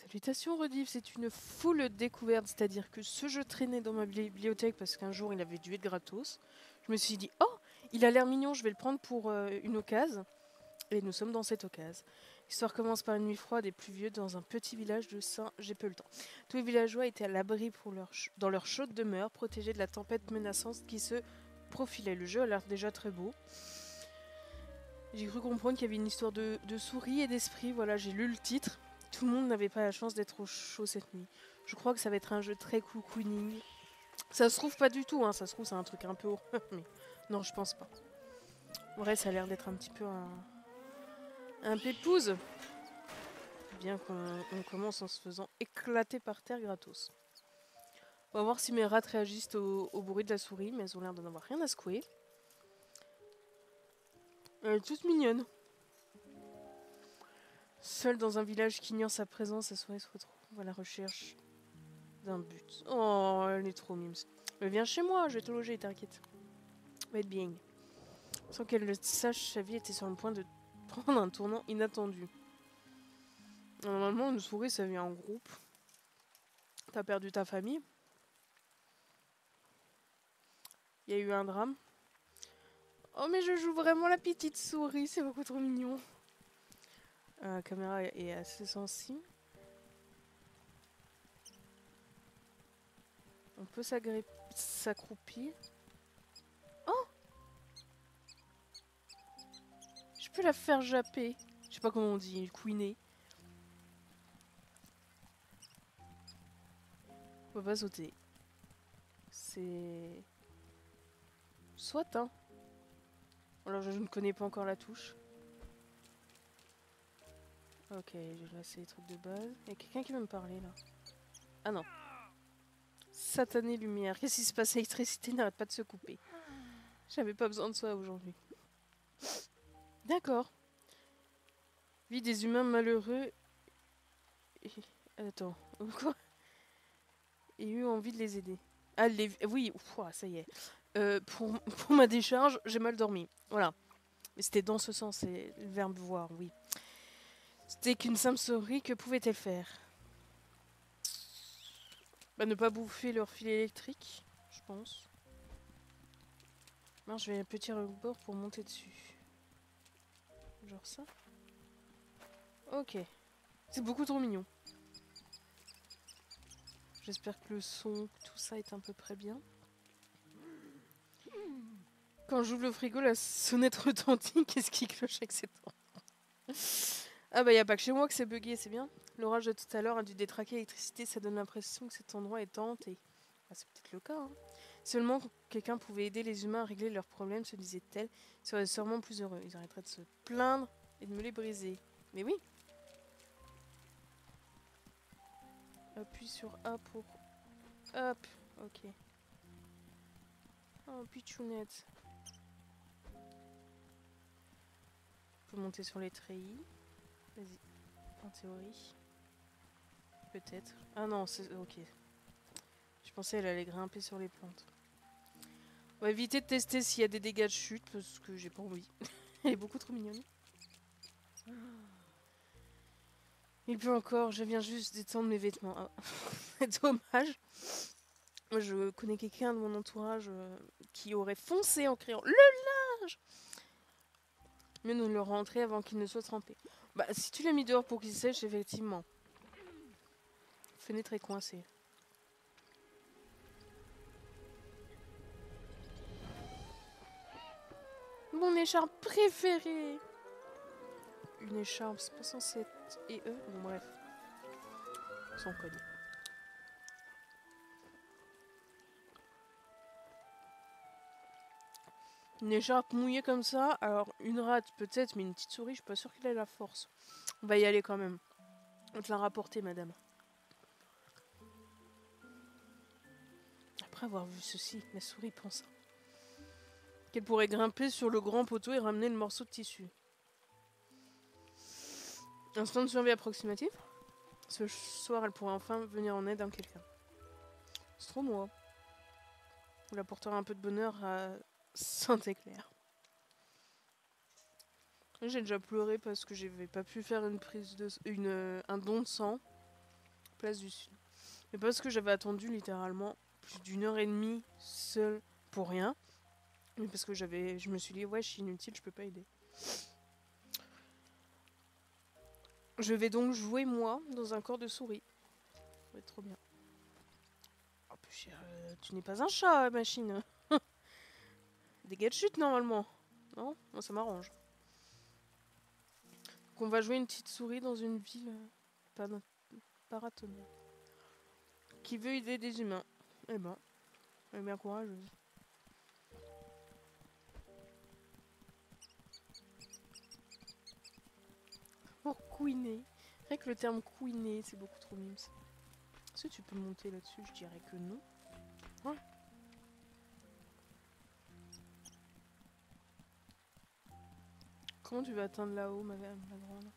Salutations Rediff, c'est une full découverte, c'est-à-dire que ce jeu traînait dans ma bibliothèque parce qu'un jour il avait dû être gratos. Je me suis dit, oh, il a l'air mignon, je vais le prendre pour une occasion. Et nous sommes dans cette occasion. L'histoire commence par une nuit froide et pluvieuse dans un petit village de Saint... J'ai peu le temps. Tous les villageois étaient à l'abri dans leur chaude demeure, protégés de la tempête menaçante qui se profilait. Le jeu a l'air déjà très beau. J'ai cru comprendre qu'il y avait une histoire de souris et d'esprit. Voilà, j'ai lu le titre. Tout le monde n'avait pas la chance d'être au chaud cette nuit. Je crois que ça va être un jeu très cocooning. Ça se trouve pas du tout, hein. Ça se trouve c'est un truc un peu horreur, mais non, je pense pas. En vrai, ça a l'air d'être un petit peu un pépouze. Bien qu'on commence en se faisant éclater par terre gratos. On va voir si mes rats réagissent au bruit de la souris, mais elles ont l'air d'en avoir rien à secouer. Elle est toute mignonne. Seule dans un village qui ignore sa présence, la souris se retrouve à la recherche d'un but. Oh, elle est trop mimes. Mais viens chez moi, je vais te loger, t'inquiète. Va être bien. Sans qu'elle le sache, sa vie était sur le point de prendre un tournant inattendu. Normalement, une souris, ça vient en groupe. T'as perdu ta famille. Il y a eu un drame. Oh, mais je joue vraiment la petite souris, c'est beaucoup trop mignon. La caméra est assez sensible. On peut s'accroupir. Oh! Je peux la faire japper. Je sais pas comment on dit, couiner. On va pas sauter. C'est... Soit, hein. Alors je ne connais pas encore la touche. Ok, là c'est les trucs de base. Il y a quelqu'un qui veut me parler là. Ah non. Satanée lumière. Qu'est-ce qui se passe? L'électricité n'arrête pas de se couper. J'avais pas besoin de ça aujourd'hui. D'accord. Vie des humains malheureux. Attends. Quoi? Et eu envie de les aider. Ah, oui, ça y est. Pour ma décharge, j'ai mal dormi. Voilà. Mais c'était dans ce sens, c'est le verbe voir, oui. C'était qu'une simple souris, que pouvait-elle faire? Bah, ne pas bouffer leur fil électrique, je pense. Non, je vais un petit rebord pour monter dessus. Genre ça. Ok. C'est beaucoup trop mignon. J'espère que le son, tout ça est à peu près bien. Quand j'ouvre le frigo, la sonnette retentit. Qu'est-ce qui cloche avec cette temps? Ah bah y a pas que chez moi que c'est bugué, c'est bien. L'orage de tout à l'heure a dû détraquer l'électricité, ça donne l'impression que cet endroit est hanté. Ah, c'est peut-être le cas, hein. Seulement quelqu'un pouvait aider les humains à régler leurs problèmes, se disait-elle, ils seraient sûrement plus heureux. Ils arrêteraient de se plaindre et de me les briser. Mais oui. Appuie sur A pour... Hop, ok. Oh, pichounette. On peut monter sur les treillis. Vas-y, en théorie. Peut-être. Ah non, c'est... Ok. Je pensais qu'elle allait grimper sur les plantes. On va éviter de tester s'il y a des dégâts de chute, parce que j'ai pas envie. Elle est beaucoup trop mignonne. Il pleut encore, je viens juste d'étendre mes vêtements. Ah. Dommage. Moi, je connais quelqu'un de mon entourage qui aurait foncé en criant le linge. Mieux de le rentrer avant qu'il ne soit trempé. Bah, si tu l'as mis dehors pour qu'il sèche, effectivement. La fenêtre est coincée. Mon écharpe préférée. Une écharpe, c'est pas censé être et eux. Bon, bref. Sans code. Une écharpe mouillée comme ça, alors une rate peut-être, mais une petite souris, je suis pas sûre qu'elle ait la force. On va y aller quand même. On te l'a rapporté, madame. Après avoir vu ceci, la souris pensa qu'elle pourrait grimper sur le grand poteau et ramener le morceau de tissu. Instant de survie approximatif. Ce soir, elle pourrait enfin venir en aide à quelqu'un. C'est trop moi. Elle apportera un peu de bonheur à Saint-Éclair. J'ai déjà pleuré parce que j'avais pas pu faire une prise de un don de sang. place du Sud. Mais parce que j'avais attendu littéralement plus d'1 heure et demie seule pour rien. Mais parce que je me suis dit, ouais, je suis inutile, je peux pas aider. Je vais donc jouer, moi, dans un corps de souris. Ça va être trop bien. Oh, plus tu n'es pas un chat, machine. Des gadgets, normalement. Non? Moi, ça m'arrange. Donc, on va jouer une petite souris dans une ville paratonnerre. Qui veut aider des humains. Eh ben, elle est bien courageuse. Pour couiner. Rien que le terme couiner, c'est beaucoup trop mimes. Est-ce que tu peux monter là-dessus? Je dirais que non. Ouais. Comment tu vas atteindre là-haut, ma grande?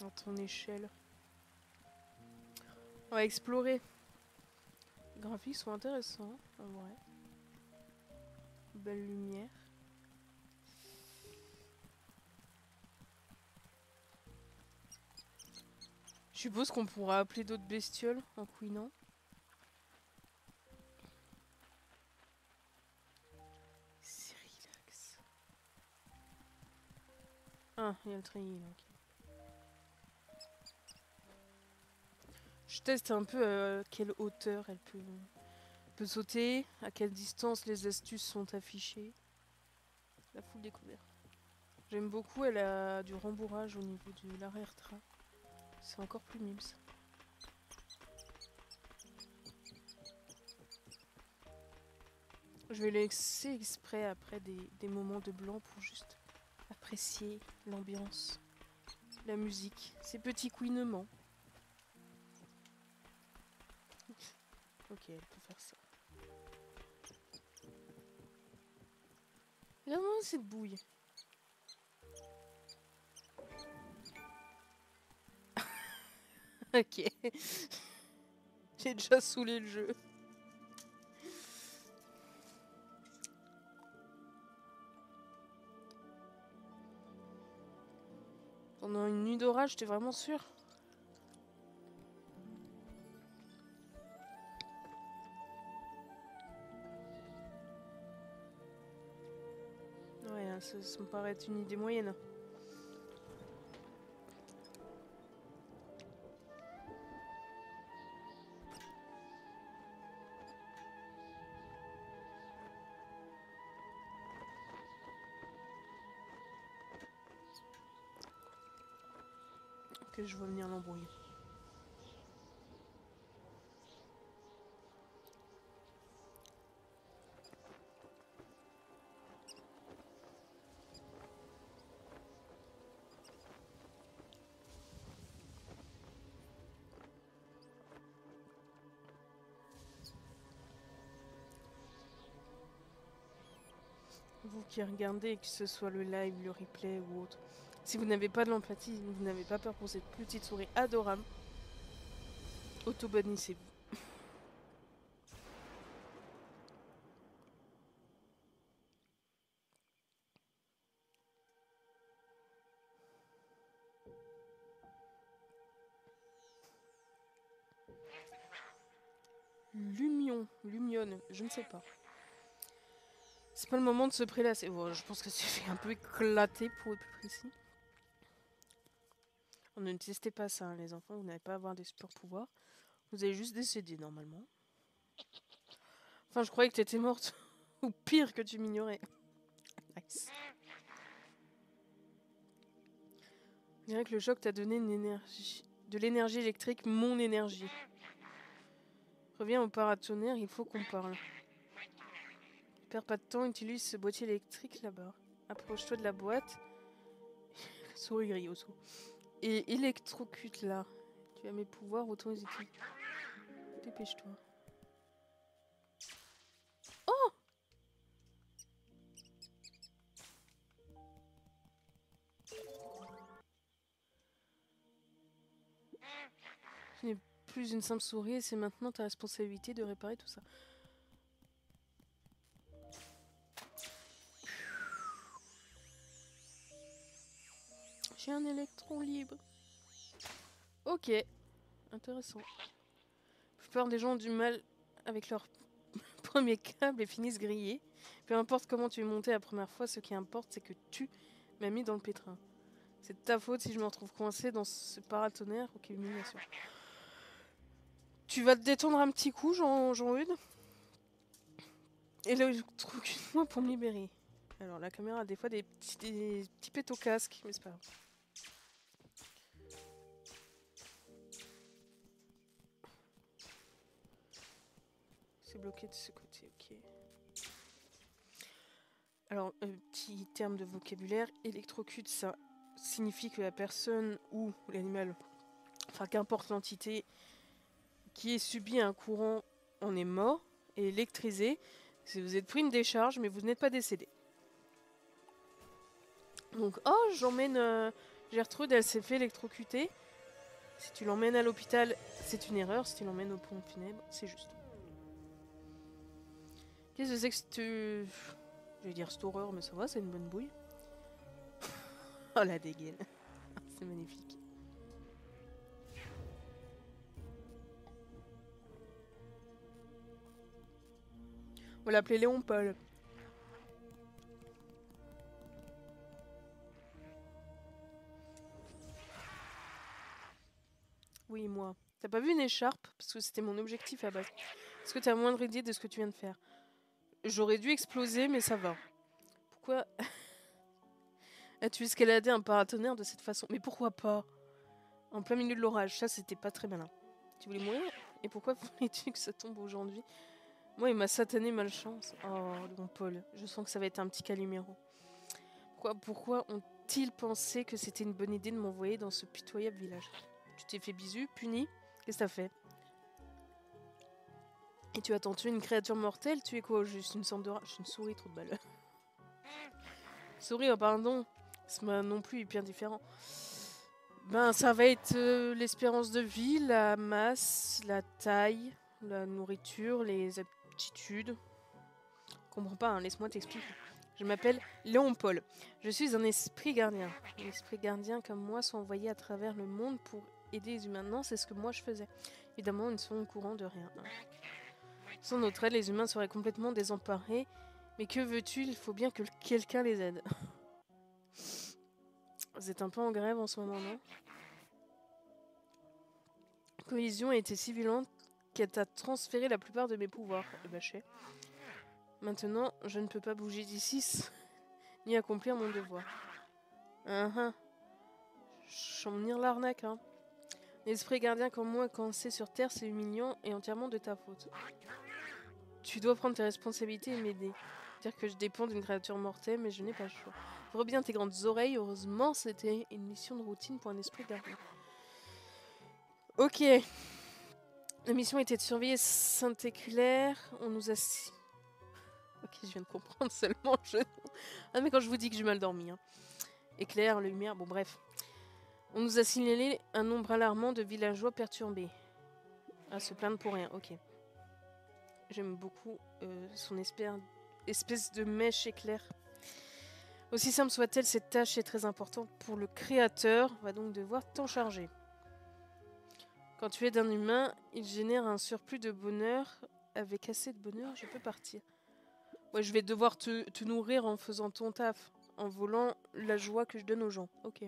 À ton échelle. On va explorer. Les graphiques sont intéressants, en vrai. Belle lumière. Je suppose qu'on pourra appeler d'autres bestioles en couinant. C'est relax. Ah, il y a le treillis là. Okay. Je teste un peu à quelle hauteur elle peut sauter, à quelle distance les astuces sont affichées. La full découverte. J'aime beaucoup, elle a du rembourrage au niveau de l'arrière-train. C'est encore plus mimes. Je vais laisser exprès après des moments de blanc pour juste apprécier l'ambiance, la musique, ces petits couinements. Ok, elle peut faire ça. Regarde-moi cette bouille. Ok. J'ai déjà saoulé le jeu. Pendant une nuit d'orage, t'es vraiment sûr? Ouais, ça me paraît être une idée moyenne. Ok, je vois venir l'embrouille. Vous qui regardez, que ce soit le live, le replay ou autre, si vous n'avez pas de l'empathie, vous n'avez pas peur pour cette petite souris adorable, auto-bannissez-vous. Lumion, je ne sais pas. C'est pas le moment de se prélasser. Bon, je pense que c'est fait un peu éclater pour être plus précis. On ne testez pas ça, hein, les enfants, vous n'allez pas avoir des super pouvoirs. Vous allez juste décéder normalement. Enfin, je croyais que t'étais morte. Ou pire, que tu m'ignorais. Nice. Je dirais que le choc t'a donné une énergie. De l'énergie électrique, mon énergie. Reviens au paratonnerre, il faut qu'on parle. Perds pas de temps, utilise ce boîtier électrique là-bas. Approche-toi de la boîte. Souris grille au saut. Et électrocute là. Tu as mes pouvoirs, autant les utiliser. Dépêche-toi. Oh! Tu n'es plus une simple souris et c'est maintenant ta responsabilité de réparer tout ça. J'ai un électron libre. Ok, intéressant. La plupart des gens ont du mal avec leur premier câble et finissent grillés. Peu importe comment tu es monté la première fois, ce qui importe, c'est que tu m'as mis dans le pétrin. C'est de ta faute si je me retrouve coincé dans ce paratonnerre. Ok, humiliation. Tu vas te détendre un petit coup, Jean-Eudes. Et là, électrocute-moi pour me libérer. Alors, la caméra a des fois des petits pets au casque, mais c'est pas grave. C'est bloqué de ce côté, ok. Alors, petit terme de vocabulaire, électrocute, ça signifie que la personne ou l'animal, enfin qu'importe l'entité qui ait subi un courant en est mort et électrisé. Si vous êtes pris une décharge, mais vous n'êtes pas décédé. Donc, oh, j'emmène Gertrude, elle s'est fait électrocuter. Si tu l'emmènes à l'hôpital, c'est une erreur. Si tu l'emmènes au pont funèbre, c'est juste. Qu'est-ce que c'est que tu... Je vais dire cette horreur, mais ça va, c'est une bonne bouille. Oh la dégaine. C'est magnifique. On va l'appeler Léon Paul. Oui, moi. T'as pas vu une écharpe? Parce que c'était mon objectif à base. Est-ce que t'as moindre idée de ce que tu viens de faire? J'aurais dû exploser, mais ça va. Pourquoi as-tu escaladé un paratonnerre de cette façon? Mais pourquoi pas? En plein milieu de l'orage, ça c'était pas très malin. Tu voulais mourir? Et pourquoi voulais-tu que ça tombe aujourd'hui? Moi, il m'a satané malchance. Oh, mon Paul, je sens que ça va être un petit Calimero. Pourquoi ont-ils pensé que c'était une bonne idée de m'envoyer dans ce pitoyable village? Tu t'es fait bisu, puni? Qu'est-ce que t'as fait? Et tu as tenté une créature mortelle? Tu es quoi? Juste une sorte de rat? Je suis une souris, trop de balles. Souris, oh pardon. C'est pas non plus hyper différent. Ben, ça va être l'espérance de vie, la masse, la taille, la nourriture, les aptitudes. Je comprends pas, hein, laisse-moi t'expliquer. Je m'appelle Léon Paul. Je suis un esprit gardien. Les esprits gardiens comme moi sont envoyés à travers le monde pour aider les humains. Non, c'est ce que moi je faisais. Évidemment, ils ne sont au courant de rien. Sans notre aide, les humains seraient complètement désemparés. Mais que veux-tu? Il faut bien que quelqu'un les aide. Vous êtes un peu en grève en ce moment, non? La collision a été si violente qu'elle t'a transféré la plupart de mes pouvoirs. Eh ben, maintenant, je ne peux pas bouger d'ici ni accomplir mon devoir. Chambonir l'arnaque, hein. L'esprit gardien comme moi coincé sur Terre, c'est humiliant et entièrement de ta faute. Tu dois prendre tes responsabilités et m'aider. Dire que je dépends d'une créature mortelle, mais je n'ai pas le choix. Ouvre bien tes grandes oreilles, heureusement, c'était une mission de routine pour un esprit gardien. Ok. La mission était de surveiller Saint-Éclair. On nous a... Ok, je viens de comprendre seulement. Ah, mais quand je vous dis que j'ai mal dormi. Hein. Éclair, lumière, bon bref. On nous a signalé un nombre alarmant de villageois perturbés. À se plaindre pour rien, ok. J'aime beaucoup son espèce de mèche éclair. Aussi simple soit-elle, cette tâche est très importante pour le créateur, va donc devoir t'en charger. Quand tu es d'un humain, il génère un surplus de bonheur. Avec assez de bonheur, je peux partir. Ouais, je vais devoir te nourrir en faisant ton taf, en volant la joie que je donne aux gens. Ok.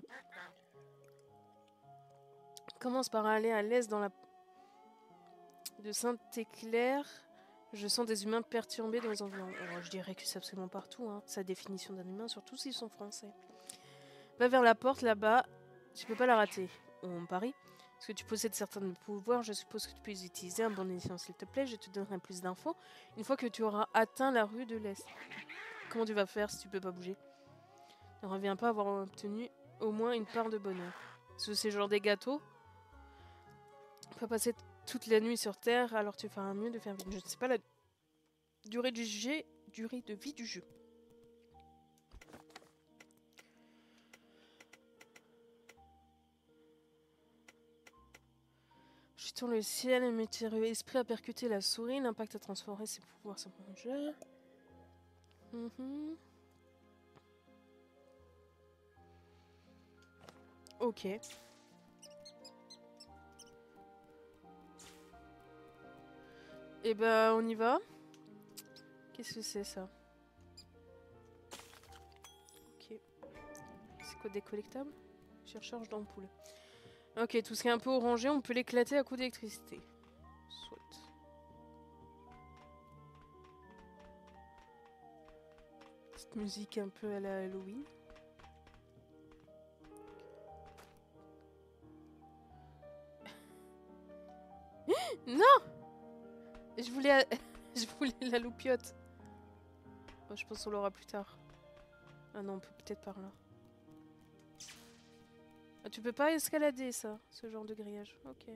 Commence par aller à l'est dans la... de Saint-Éclair. Je sens des humains perturbés dans les environs. Alors, je dirais que c'est absolument partout, hein, sa définition d'un humain, surtout s'ils sont français. Va vers la porte là-bas, tu peux pas la rater. On parie. Parce que tu possèdes certains pouvoirs, je suppose que tu peux les utiliser à bon escient, s'il te plaît. Je te donnerai plus d'infos une fois que tu auras atteint la rue de l'Est. Comment tu vas faire si tu peux pas bouger? Ne reviens pas avoir obtenu au moins une part de bonheur. Parce que c'est genre des gâteaux. On peut passer toute la nuit sur Terre, alors tu feras mieux de faire vite. Je ne sais pas la durée de vie du jeu. Jetant le ciel, le mystérieux esprit a percuté la souris, l'impact a transformé ses pouvoirs sur mon jeu. Ok. Et bah on y va. Qu'est-ce que c'est ça? Ok. C'est quoi des collectables? Chercheur d'ampoule. Ok, tout ce qui est un peu orangé, on peut l'éclater à coup d'électricité. Soit. Petite musique un peu à la Halloween. Non! Je voulais, je voulais la loupiote. Bon, je pense qu'on l'aura plus tard. Ah non, on peut peut-être par là. Ah, tu peux pas escalader ça, ce genre de grillage. Ok.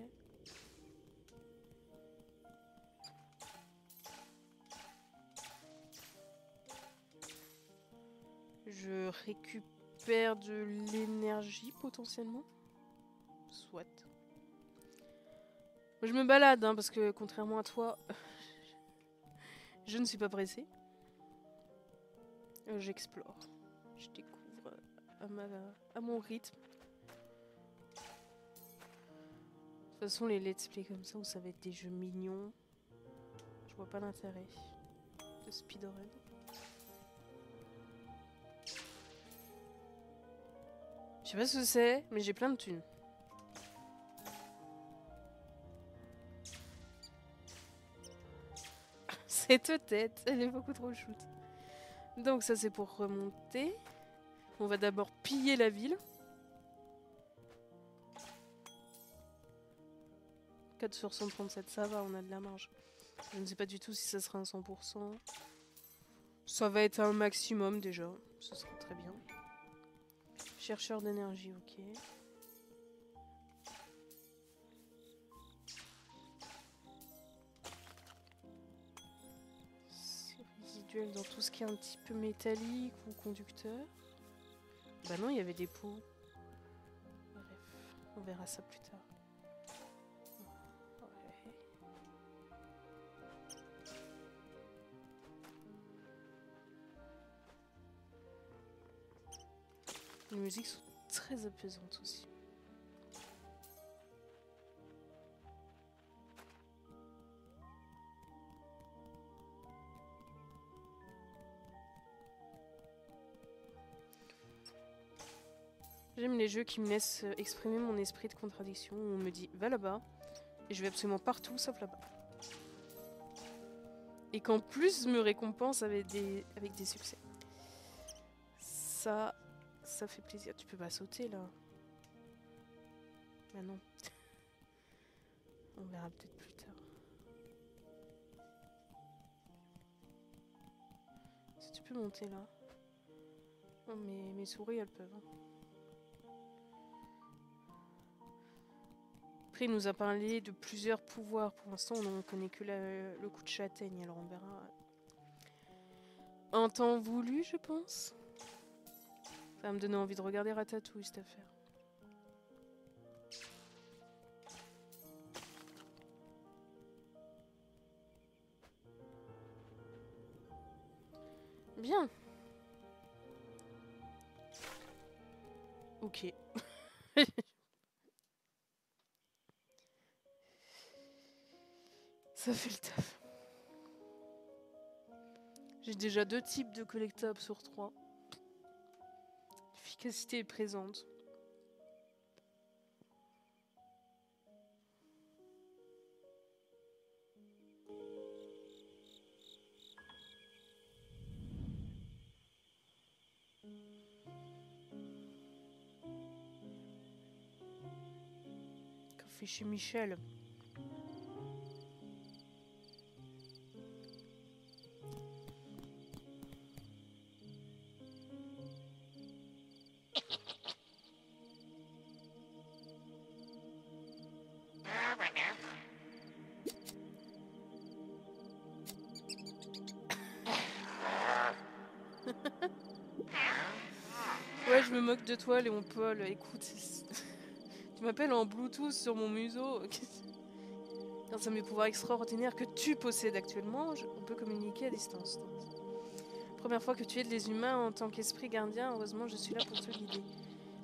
Je récupère de l'énergie potentiellement. Soit. Je me balade hein, parce que contrairement à toi, je ne suis pas pressée. J'explore. Je découvre à mon rythme. De toute façon, les let's play comme ça où ça va être des jeux mignons, je vois pas l'intérêt de speedrun. Je sais pas ce que c'est, mais j'ai plein de thunes. Cette tête, elle est beaucoup trop shoot. Donc ça c'est pour remonter. On va d'abord piller la ville. 4 sur 137, ça va, on a de la marge. Je ne sais pas du tout si ça sera un 100%. Ça va être un maximum déjà, ce sera très bien. Chercheur d'énergie, ok. C'est résiduel dans tout ce qui est un petit peu métallique ou conducteur. Bah non, il y avait des pots. Bref, on verra ça plus tard. Ouais. Les musiques sont très apaisantes aussi. J'aime les jeux qui me laissent exprimer mon esprit de contradiction, où on me dit va là-bas, et je vais absolument partout sauf là-bas. Et qu'en plus me récompense avec des succès. Ça fait plaisir. Tu peux pas sauter là. Bah non. On verra peut-être plus tard. Si tu peux monter là. Oh, mes souris elles peuvent. Après il nous a parlé de plusieurs pouvoirs. Pour l'instant on ne connaît que le coup de châtaigne. Alors on verra. En temps voulu je pense. Ça va me donner envie de regarder Ratatouille cette affaire. Bien. Ok. Ça fait le taf. J'ai déjà 2 types de collectables sur 3. L'efficacité est présente. Café chez Michel. Ouais, je me moque de toi, Léon Paul. Écoute, tu m'appelles en Bluetooth sur mon museau. Grâce à mes pouvoirs extraordinaires que tu possèdes actuellement, on peut communiquer à distance. Première fois que tu aides les humains en tant qu'esprit gardien, heureusement je suis là pour te guider.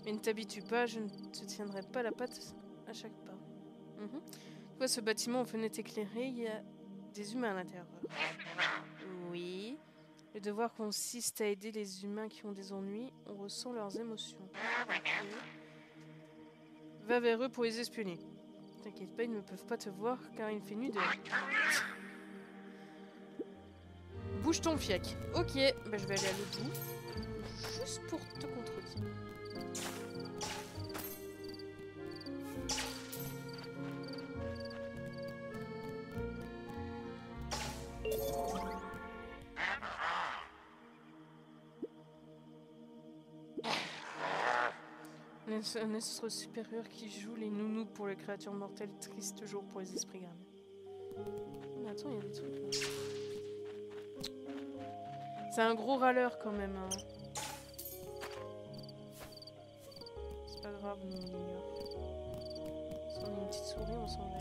Mais ne t'habitue pas, je ne te tiendrai pas la patte à chaque pas. Tu vois ce bâtiment aux fenêtres éclairées, il y a Des humains à l'intérieur. Oui. Le devoir consiste à aider les humains qui ont des ennuis. On ressent leurs émotions. Okay. Va vers eux pour les espionner. T'inquiète pas, ils ne peuvent pas te voir car il fait nuit dehors. Bouge ton fiac. Ok, bah je vais aller à l'autre bout. Juste pour te contredire. Un être supérieur qui joue les nounous pour les créatures mortelles, triste jour pour les esprits garnis. Mais attends, il y a des trucs là. C'est un gros râleur quand même. Hein. C'est pas grave, nous on l'ignore. Si on est une petite souris, on s'en va.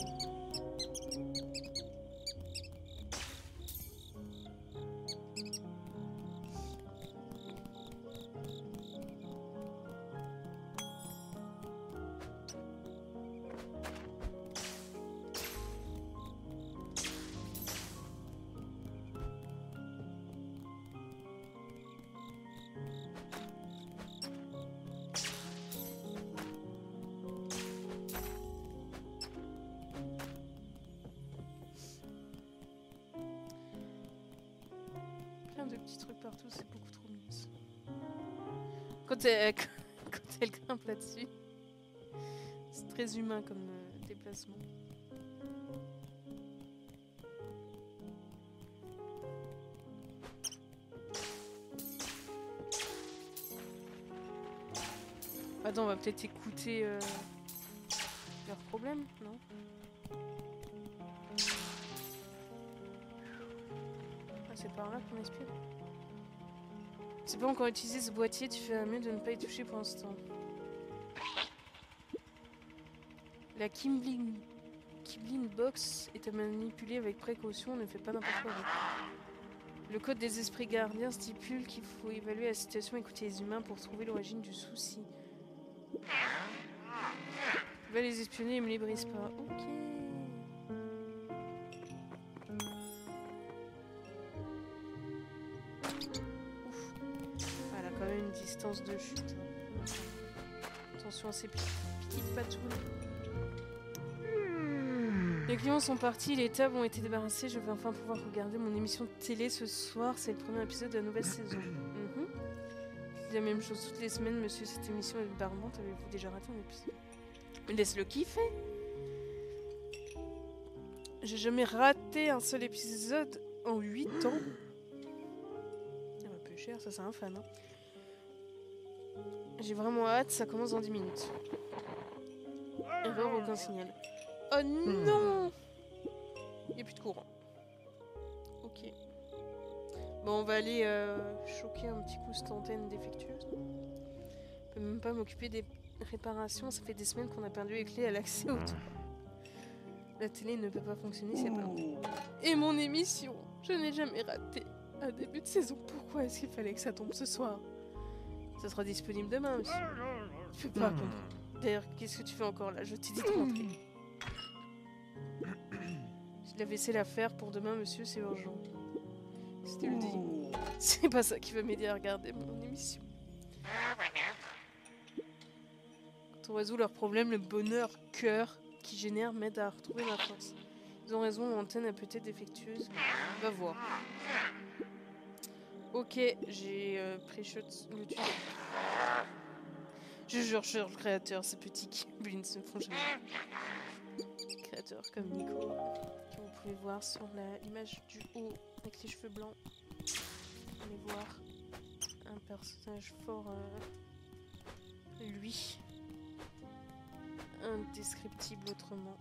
De petits trucs partout, c'est beaucoup trop mince. Quand elle grimpe là-dessus, c'est très humain comme déplacement. Attends, on va peut-être écouter leurs problèmes, non? C'est par là qu'on espionne. C'est pas encore utilisé ce boîtier, tu fais mieux de ne pas y toucher pour l'instant. La Kimblin Box est à manipuler avec précaution, ne fais pas n'importe quoi avec. Le code des esprits gardiens stipule qu'il faut évaluer la situation et écouter les humains pour trouver l'origine du souci. Va les espionner et me les brise pas. Ok. Distance de chute. Attention à ces petites patounes. Les clients sont partis, les tables ont été débarrassées. Je vais enfin pouvoir regarder mon émission de télé ce soir. C'est le premier épisode de la nouvelle saison. C'est la même chose toutes les semaines, monsieur. Cette émission est barbante. Avez-vous déjà raté un épisode? Laisse-le kiffer. J'ai jamais raté un seul épisode en 8 ans. C'est un peu cher, ça c'est un fan. Hein. J'ai vraiment hâte, ça commence dans 10 minutes. Erreur, aucun signal. Oh non! Il n'y a plus de courant. Ok. Bon, on va aller choquer un petit coup cette antenne défectueuse. Je peux même pas m'occuper des réparations. Ça fait des semaines qu'on a perdu les clés à l'accès au toit. La télé ne peut pas fonctionner, c'est pas bon. Et mon émission, je n'ai jamais raté un début de saison. Pourquoi est-ce qu'il fallait que ça tombe ce soir? Ça sera disponible demain aussi. Je peux pas comprendre. D'ailleurs, qu'est-ce que tu fais encore là? Je t'ai dit de rentrer. J'ai la vaisselle à faire pour demain, monsieur, c'est urgent. C'était le dit. C'est pas ça qui va m'aider à regarder mon émission. Quand on résout leurs problèmes, le bonheur, cœur qui génère m'aide à retrouver ma force. Ils ont raison, l'antenne est peut-être défectueuse. Va voir. Ok, j'ai pré-shot le tunnel. Je jure sur le créateur, ces petits Kimblins ne font jamais. Créateur comme Nico, que vous pouvez voir sur l'image du haut avec les cheveux blancs. Allez voir un personnage fort, lui, indescriptible autrement,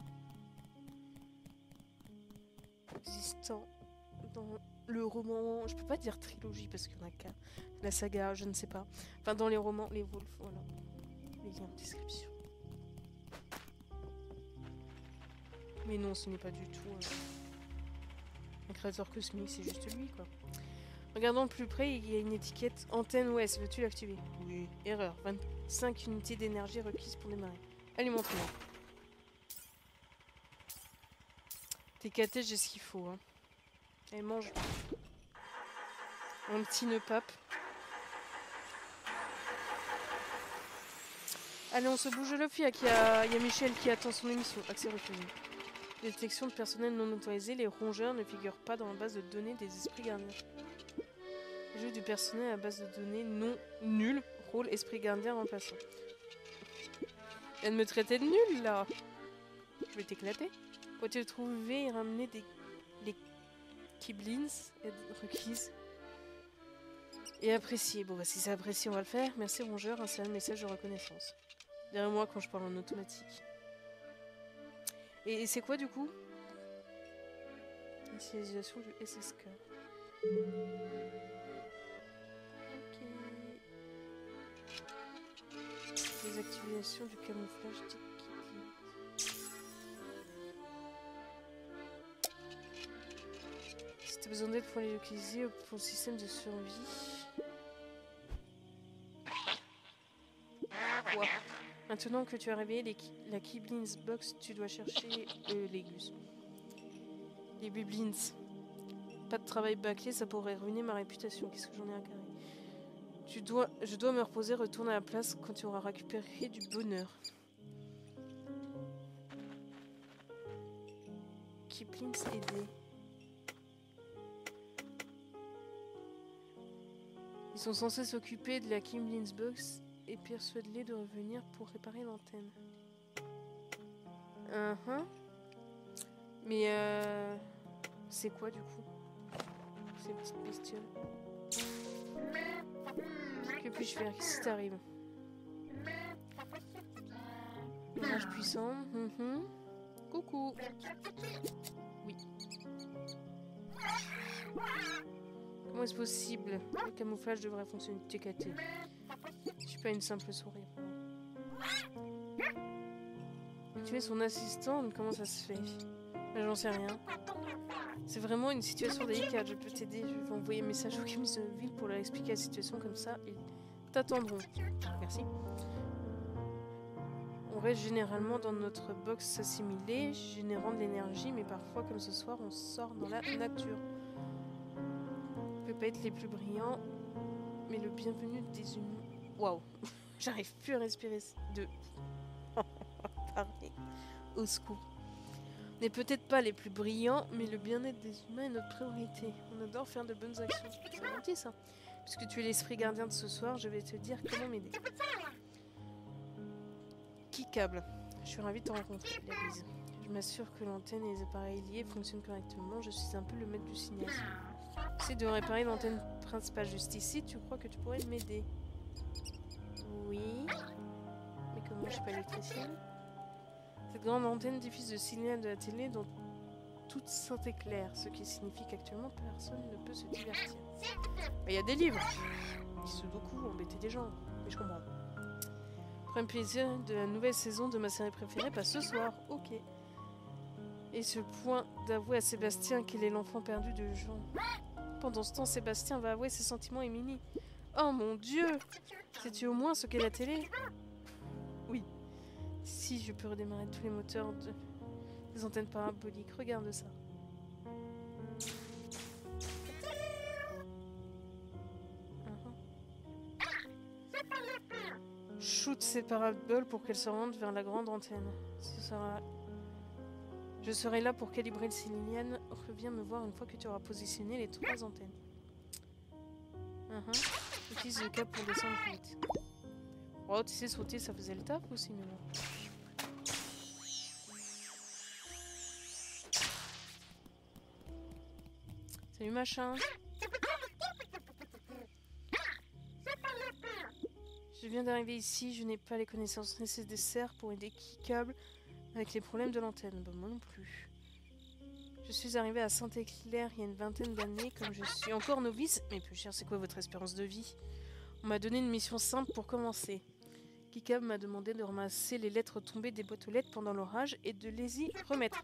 existant dans le roman, je peux pas dire trilogie parce qu'il y en a qu'un, la saga, je ne sais pas. Enfin, dans les romans, les Wolves, voilà. Les liens en description. Mais non, ce n'est pas du tout un créateur cosmique, c'est juste lui, quoi. Regardons de plus près, il y a une étiquette antenne OS, veux-tu l'activer? Oui. Erreur, 25 unités d'énergie requises pour démarrer. Allez, montre-moi. T'es caté, j'ai ce qu'il faut, hein. Allez, mange. Un petit nœud pape. Allez, on se bouge le fiac. Il y a Michel qui attend son émission. Accès refusé. Détection de personnel non autorisé. Les rongeurs ne figurent pas dans la base de données des esprits gardiens. Jeu du personnel à base de données non nul. Rôle esprit gardien remplaçant. Elle me traitait de nul là. Je vais t'éclater. Faut-il trouver et ramener les Kiblins requises et apprécier. Bon bah si c'est apprécié on va le faire. Merci rongeur, un seul message de reconnaissance. Derrière moi quand je parle en automatique. Et c'est quoi du coup? Initialisation du SSK. Ok. Désactivation du camouflage des Kiblins. Si t'as besoin d'aide pour les localiser pour le système de survie. Wow. Maintenant que tu as réveillé la Kiblins Box, tu dois chercher les gus. Les Biblins. Pas de travail bâclé, ça pourrait ruiner ma réputation. Qu'est-ce que j'en ai à carrer? Je dois me reposer, retourner à la place quand tu auras récupéré du bonheur. Kiblins aider. Ils sont censés s'occuper de la Kiblins Box et persuade-les de revenir pour réparer l'antenne. Mais c'est quoi du coup? Ces petites bestioles. Que puis-je faire? Qu'est-ce qui t'arrive? Orage puissant. Coucou. Oui. Comment est-ce possible? Le camouflage devrait fonctionner. TKT. Je suis pas une simple souris. Tu es son assistante? Comment ça se fait? J'en sais rien. C'est vraiment une situation délicate. Je peux t'aider. Je vais envoyer un message au commissaire de ville pour leur expliquer la situation comme ça. Ils t'attendront. Merci. On reste généralement dans notre box s'assimiler, générant de l'énergie, mais parfois, comme ce soir, on sort dans la nature. On peut pas être les plus brillants, mais le bienvenu des humains. Waouh, j'arrive plus à respirer de. Parler. Au secours. On n'est peut-être pas les plus brillants, mais le bien-être des humains est notre priorité. On adore faire de bonnes actions. C'est gentil ça. Puisque tu es l'esprit gardien de ce soir, je vais te dire comment m'aider. Câble. Je suis ravie de te rencontrer, la bise. Je m'assure que l'antenne et les appareils liés fonctionnent correctement. Je suis un peu le maître du signal. J'essaie de réparer l'antenne principale juste ici. Tu crois que tu pourrais m'aider? Oui. Mais comment je suis pas électricienne? Cette grande antenne diffuse le signal de la télé dans toute Saint-Éclair, ce qui signifie qu'actuellement personne ne peut se divertir. Il y a des livres. Ils se beaucoup embêter des gens. Mais je comprends. Premier plaisir de la nouvelle saison de ma série préférée, pas ce soir, ok. Et ce point d'avouer à Sébastien qu'il est l'enfant perdu de Jean. Pendant ce temps, Sébastien va avouer ses sentiments à Émilie. Oh mon Dieu! Sais-tu au moins ce qu'est la télé? Oui. Si je peux redémarrer tous les moteurs des antennes paraboliques, regarde ça. Shoot ces paraboles pour qu'elles se rendent vers la grande antenne. Je serai là pour calibrer le signal. Reviens me voir une fois que tu auras positionné les 3 antennes. Utilise le câble pour descendre vite. Oh, tu sais, sauter, ça faisait le taf aussi, mais bon. Salut machin. Je viens d'arriver ici, je n'ai pas les connaissances nécessaires pour aider Kikable avec les problèmes de l'antenne. Bah, moi non plus. Je suis arrivée à Saint-Éclair il y a une vingtaine d'années, comme je suis encore novice. Mais plus cher, c'est quoi votre espérance de vie? On m'a donné une mission simple pour commencer. Kikable m'a demandé de ramasser les lettres tombées des boîtes aux lettres pendant l'orage et de les y remettre.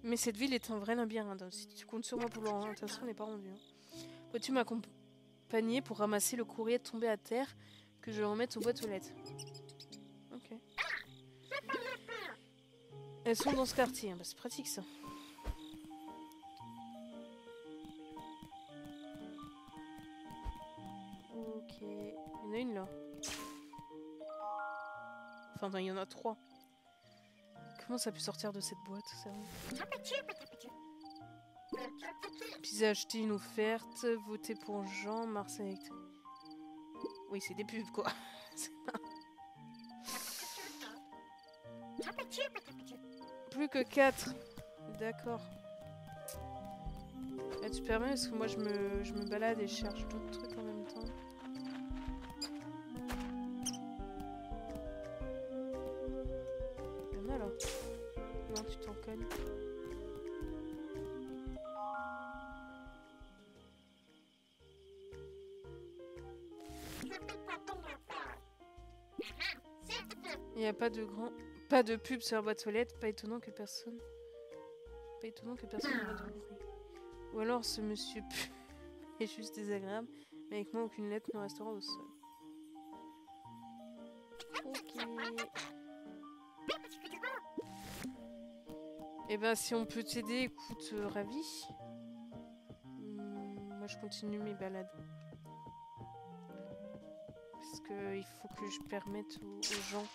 Mais cette ville est un vrai labyrinthe. Si tu comptes sur moi pour l'orientation, n'est pas rendu. Peux-tu m'accompagner pour ramasser le courrier tombé à terre que je remette aux boîtes aux lettres? Ok. Elles sont dans ce quartier. Bah, c'est pratique ça. a une là. Enfin, il y en a 3. Comment ça a pu sortir de cette boîte, ça? Puis acheter une offerte, voter pour Jean, Marseille. Oui, c'est des pubs quoi. Plus que 4. D'accord. Bah, tu permets parce que moi je me balade et je cherche d'autres trucs en même temps. Il y en a là. Non, tu t'en cognes. Il n'y a pas de pub sur la boîte aux lettres, pas étonnant que personne n'ait ouvrir. Ou alors ce monsieur est juste désagréable, mais avec moi aucune lettre ne restera au sol. Ok. Et ben si on peut t'aider, écoute, ravi. Moi je continue mes balades. Parce que il faut que je permette aux gens.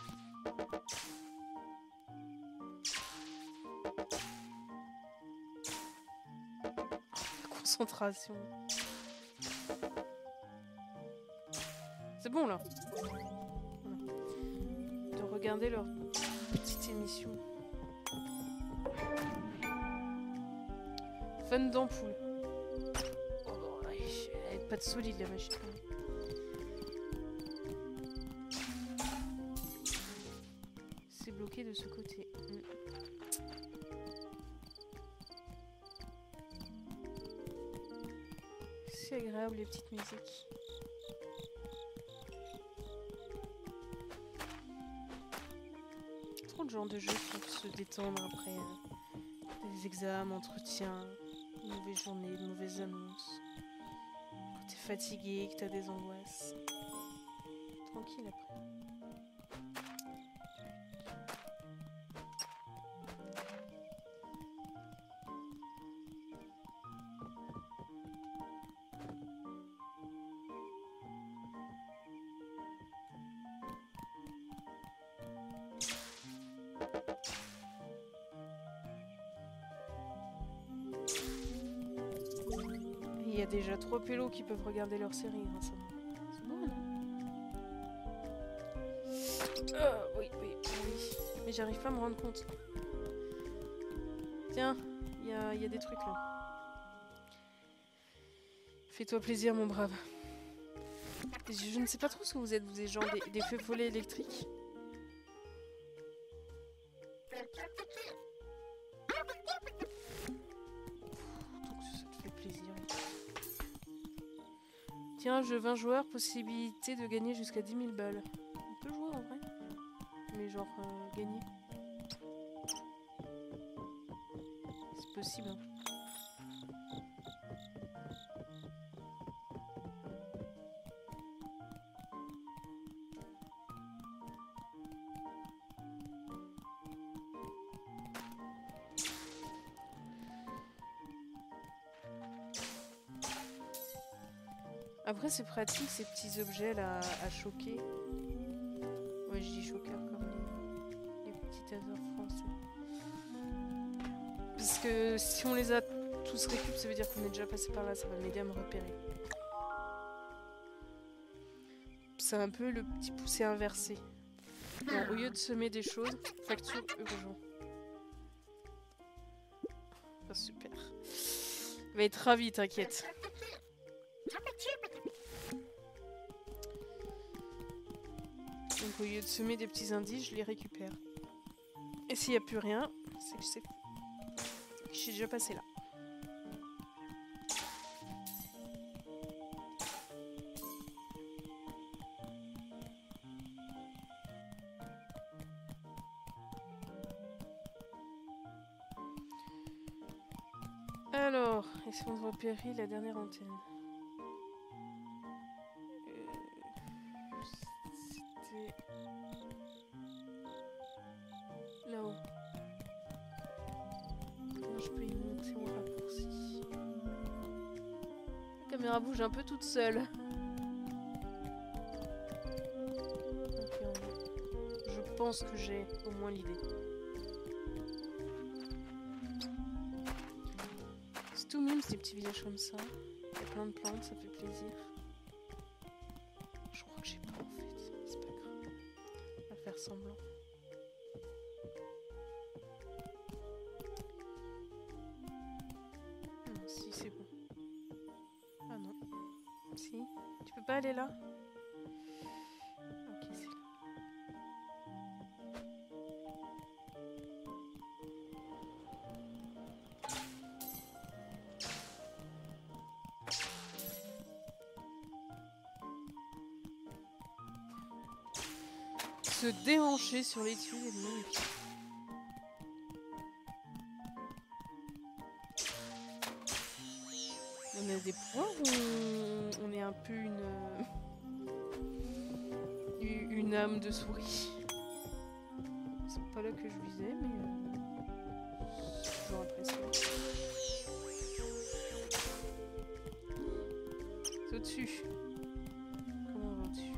Concentration. C'est bon là. Voilà. De regarder leur petite émission. Fun d'ampoule. Oh, elle est pas de solide la machine. C'est bloqué de ce côté. C'est agréable les petites musiques. Trop de genre de jeux pour se détendre après des examens, entretiens, une mauvaise journée, de mauvaises annonces. Quand t'es fatigué, que t'as des angoisses. Tranquille après. Il y a déjà 3 pélos qui peuvent regarder leur série grâce à moi. C'est bon, non? Oui. Mais j'arrive pas à me rendre compte. Tiens, il y a des trucs là. Fais-toi plaisir, mon brave. Je ne sais pas trop ce que vous êtes genre des feux follets électriques. Tiens, jeu 20 joueurs, possibilité de gagner jusqu'à 10 000 balles. On peut jouer en vrai. Mais genre, gagner. C'est possible. Hein. Après, c'est pratique ces petits objets là à choquer. Ouais, je dis choqueur comme les petits tasers français. Parce que si on les a tous récup, ça veut dire qu'on est déjà passé par là, ça va m'aider à me repérer. C'est un peu le petit poussé inversé. Bon, au lieu de semer des choses, facture urgent. Oh, super. Il va être ravi, t'inquiète. Donc au lieu de semer des petits indices, je les récupère. Et s'il n'y a plus rien, c'est que je suis déjà passé là. Alors, essayons de repérer la dernière antenne. C'était là-haut. Comment je peux y monter en raccourci? La caméra bouge un peu toute seule. pense que j'ai au moins l'idée. C'est tout mime ces petits villages comme ça. Il y a plein de plantes, ça fait plaisir. Je crois que j'ai pas en fait, c'est pas grave. On va faire semblant. Non, si c'est bon. Ah non. Si. Tu peux pas aller là? Ok, c'est là. Se déhancher sur les tuiles est magnifique. On a des pouvoirs ou on est un peu une âme de souris? C'est pas là que je visais, mais c'est toujours apprécié. C'est au-dessus. Comment on va au-dessus?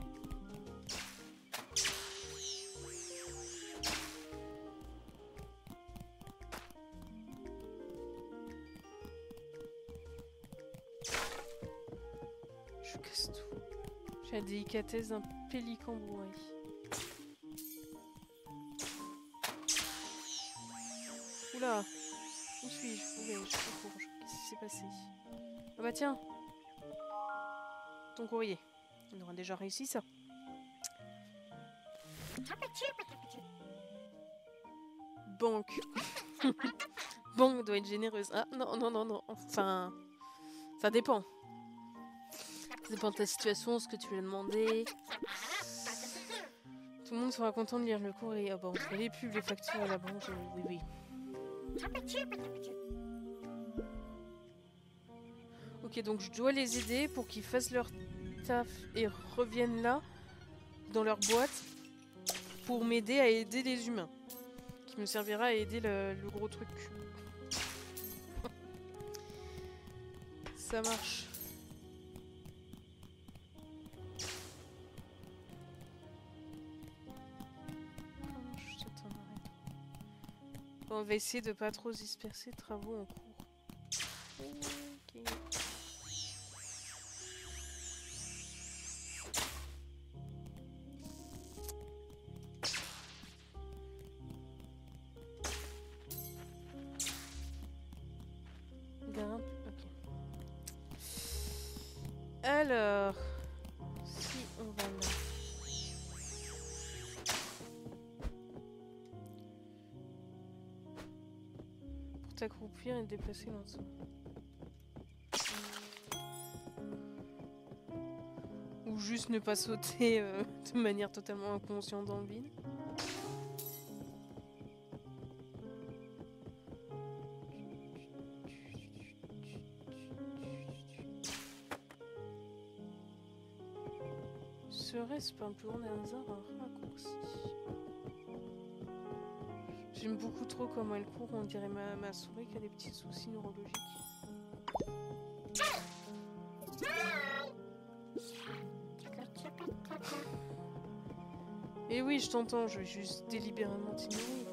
Je casse tout. J'ai la délicatesse d'un pélican bourré. Oula! Où suis-je? Où vais-je? Au courge. Qu'est-ce qui s'est passé? Ah bah tiens! Ton courrier. On aura déjà réussi ça. Banque. Banque doit être généreuse. Ah non, non, non, non. Enfin, ça dépend. Ça dépend de ta situation, ce que tu lui as demandé. Tout le monde sera content de lire le courrier. Ah bon, entre les pubs, les factures à la banque, oui, oui. Ok, donc je dois les aider pour qu'ils fassent leur taf et reviennent là, dans leur boîte, pour m'aider à aider les humains. Qui me servira à aider le gros truc. Ça marche. Bon, on va essayer de pas trop disperser les travaux en cours. Ok. Grimpe, ok. Alors, si on va là. Pour t'accroupir et te déplacer en dessous. Ou juste ne pas sauter de manière totalement inconsciente dans le vide. Serait-ce pas un peu en hasard un raccourci? J'aime beaucoup trop comment elle court, on dirait ma souris qui a des petits soucis neurologiques. Et oui, je t'entends, je vais juste délibérément t'ignorer.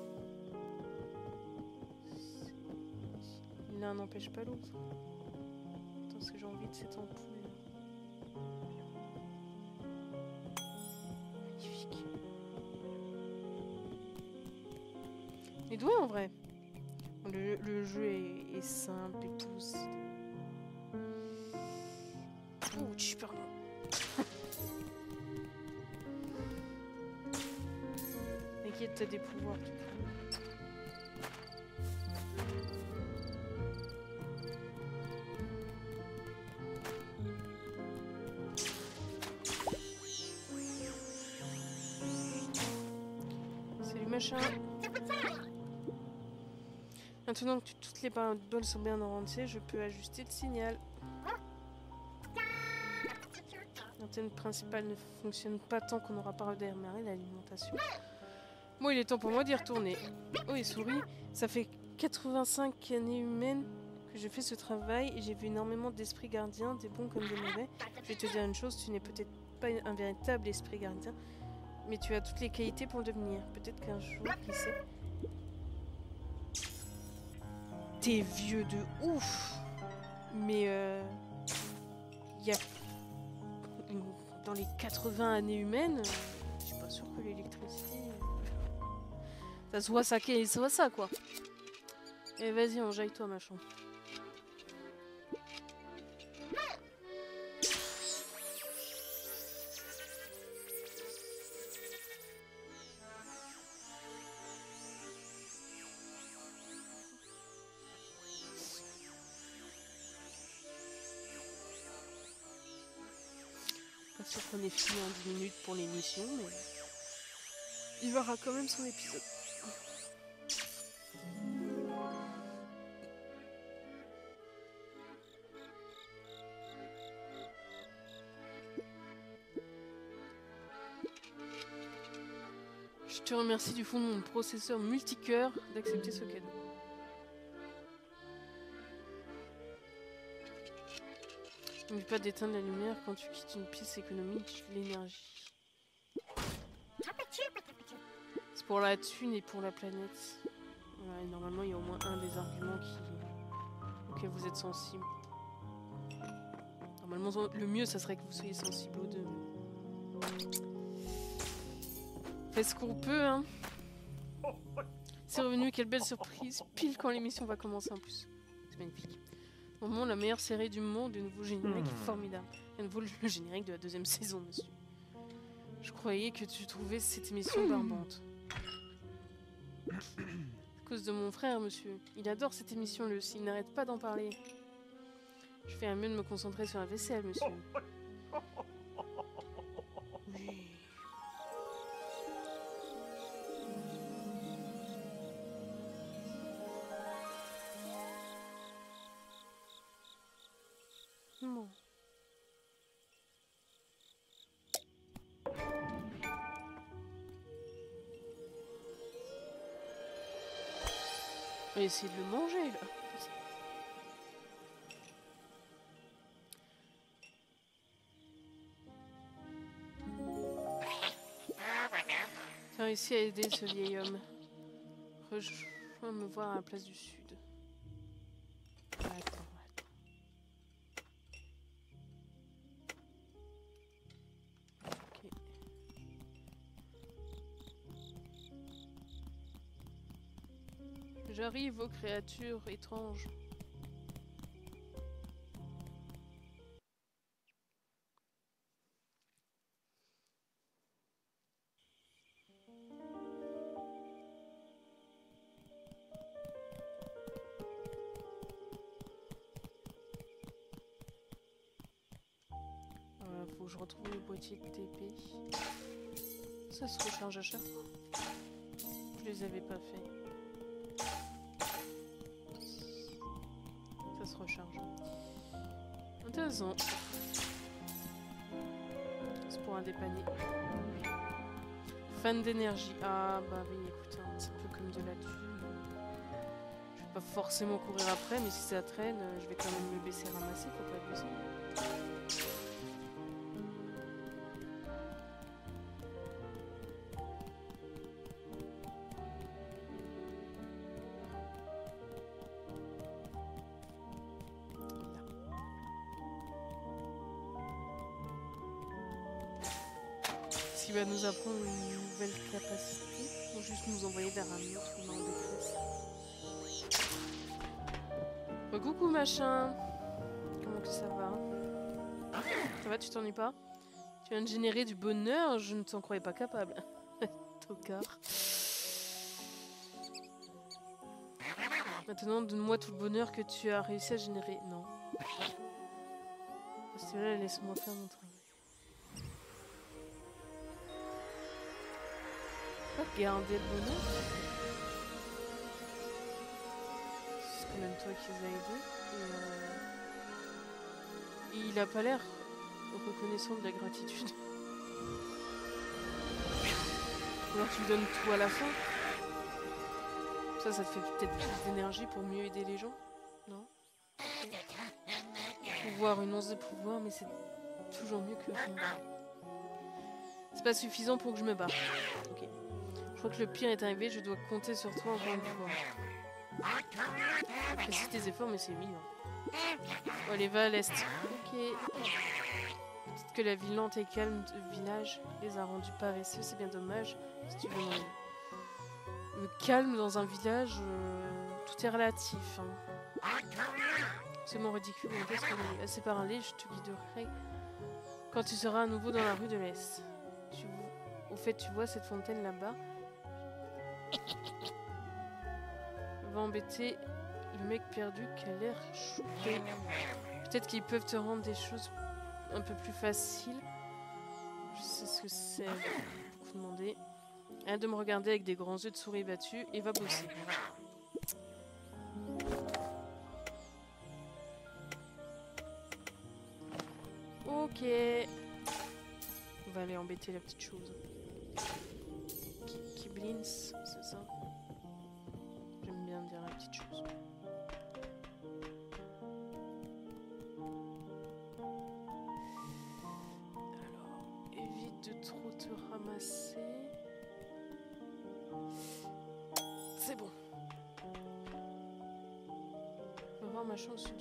L'un n'empêche pas l'autre. Attends, ce que j'ai envie de cette ampoule. Magnifique. Il est doué en vrai. Le jeu est simple et tout. Ouch, pardon. T'inquiète, t'as des pouvoirs. Salut machin. Maintenant que toutes les paraboles sont bien orientées, je peux ajuster le signal. L'antenne principale ne fonctionne pas tant qu'on n'aura pas redémarré l'alimentation. Bon, il est temps pour moi d'y retourner. Oh, et souris, ça fait 85 années humaines que je fais ce travail et j'ai vu énormément d'esprits gardiens, des bons comme des mauvais. Je vais te dire une chose, tu n'es peut-être pas un véritable esprit gardien, Mais tu as toutes les qualités pour le devenir. Peut-être qu'un jour, qui sait. T'es vieux de ouf. Mais il y a dans les 80 années humaines, je suis pas sûre que l'électricité, ça soit ça, soit ça quoi. Et vas-y, enjaille-toi machin. Pas sûr qu'on ait fini en 10 minutes pour l'émission, mais il verra quand même son épisode. Je te remercie du fond de mon processeur multicœur d'accepter ce cadeau. N'oublie pas d'éteindre la lumière quand tu quittes une pièce économique l'énergie. C'est pour la thune et pour la planète. Voilà, et normalement, il y a au moins un des arguments auxquels vous êtes sensible. Normalement, le mieux, ça serait que vous soyez sensible aux deux. Faites ce qu'on peut, hein. C'est revenu, quelle belle surprise. Pile quand l'émission va commencer en plus. C'est magnifique. Au moment, la meilleure série du monde, de nouveau générique formidable. Et à nouveau le générique de la 2e saison, monsieur. Je croyais que tu trouvais cette émission barbante. À cause de mon frère, monsieur. Il adore cette émission, lui aussi. Il n'arrête pas d'en parler. Je fais un mieux de me concentrer sur la vaisselle, monsieur. Oui. Bon. On va essayer de le manger, là. J'ai réussi à aider ce vieil homme. Rejoins me voir à la place du Sud. Attends. Ok. J'arrive aux créatures étranges. Faut que je retrouve le boîtier de TP. Ça se recharge à chaque fois. Je les avais pas fait. Ça se recharge. Intéressant. C'est pour un dépanner. Fan d'énergie. Ah bah oui, écoute, hein, c'est un peu comme de la thune. Je vais pas forcément courir après, mais si ça traîne, je vais quand même me baisser ramasser, faut pas abuser. Ce qui va nous apprendre une nouvelle capacité, ou juste nous envoyer vers un mur qu'on a en détresse. Coucou machin. Comment que ça va? Ça va, tu t'ennuies pas? Tu viens de générer du bonheur, je ne t'en croyais pas capable. Tocard. Maintenant, donne-moi tout le bonheur que tu as réussi à générer. Non. Parce que là, laisse-moi faire mon travail. Pas garder le bonheur. C'est quand même toi qui les as aidés. Et il a pas l'air reconnaissant de la gratitude. Ou alors tu lui donnes tout à la fin. Ça te fait peut-être plus d'énergie pour mieux aider les gens. Non? Pouvoir, une once de pouvoir, mais c'est toujours mieux que rien. C'est pas suffisant pour que je me barre. Ok. Je crois que le pire est arrivé, je dois compter sur toi encore une fois. Fais tes efforts, mais c'est mignon. Oh, allez, va à l'est. Ok. Peut-être que la vie lente et calme du village les a rendus paresseux, c'est bien dommage. Si tu veux me calme dans un village, tout est relatif. Hein. C'est mon ridicule, mais qu'est-ce que assez parlé, je te guiderai quand tu seras à nouveau dans la rue de l'Est. Au fait, tu vois cette fontaine là-bas. Va embêter le mec perdu qui a l'air choqué. Peut-être qu'ils peuvent te rendre des choses un peu plus faciles. Je sais ce que c'est. Vous demander. Rien de me regarder avec des grands yeux de souris battus et va bosser. Ok. On va aller embêter la petite chose. Kiblins, c'est ça. J'aime bien dire la petite chose. Alors, évite de trop te ramasser. C'est bon. Je vais voir ma chance.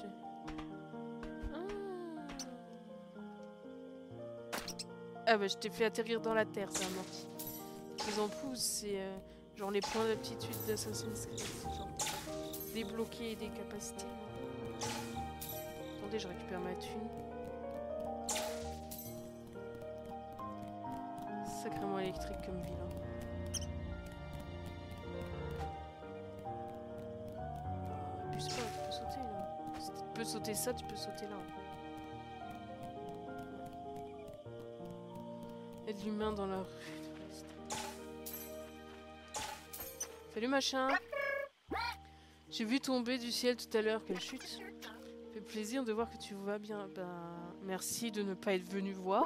Ah bah je t'ai fait atterrir dans la terre, c'est amorti. Les ampoules, c'est genre les points d'aptitude d'Assassin's Creed. Genre débloquer des capacités. Attendez, je récupère ma thune. Sacrément électrique comme ville. Abuse pas, tu peux sauter là. Si tu peux sauter ça, tu peux sauter là. Il y a de l'humain dans la rue. Salut machin. J'ai vu tomber du ciel tout à l'heure, quelle chute. Ça fait plaisir de voir que tu vas bien. Ben, merci de ne pas être venu voir.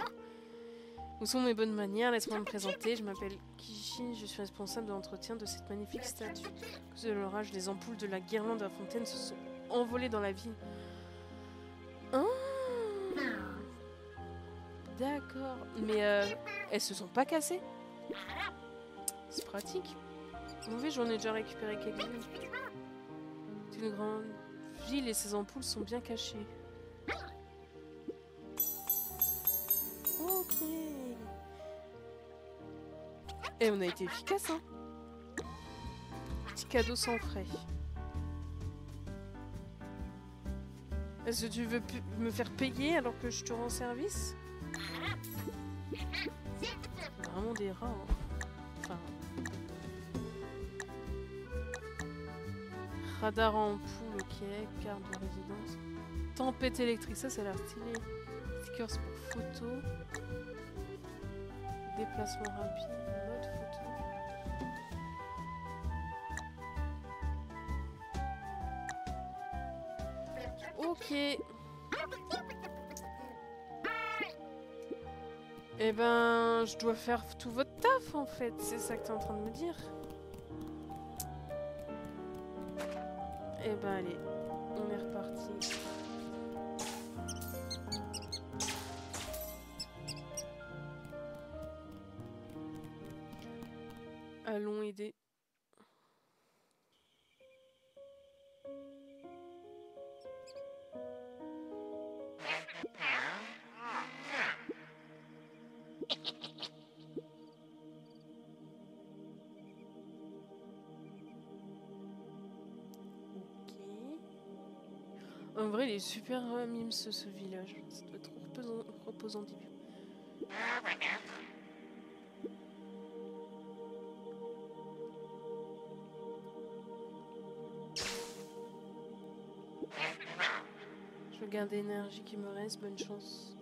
Où sont mes bonnes manières? Laisse-moi me présenter. Je m'appelle Kishi, je suis responsable de l'entretien de cette magnifique statue. À cause de l'orage, les ampoules de la guirlande de la fontaine se sont envolées dans la ville. Hein? D'accord. Mais elles se sont pas cassées? C'est pratique. Oui, j'en ai déjà récupéré quelques-unes. C'est une grande ville et ses ampoules sont bien cachées. Ok. Et on a été efficace, hein. Petit cadeau sans frais. Est-ce que tu veux me faire payer alors que je te rends service? Vraiment des rats, hein. Enfin... Radar en ampoule, ok. Carte de résidence. Tempête électrique, ça a l'air stylé. Stickers pour photo. Déplacement rapide, mode photo. Ok. Eh ben, je dois faire tout votre taf en fait, c'est ça que t'es en train de me dire. Eh ben allez, on est reparti. Allons aider. En vrai, il est super mime ce village. Ça doit être reposant d'hiver. Je regarde l'énergie qui me reste, bonne chance.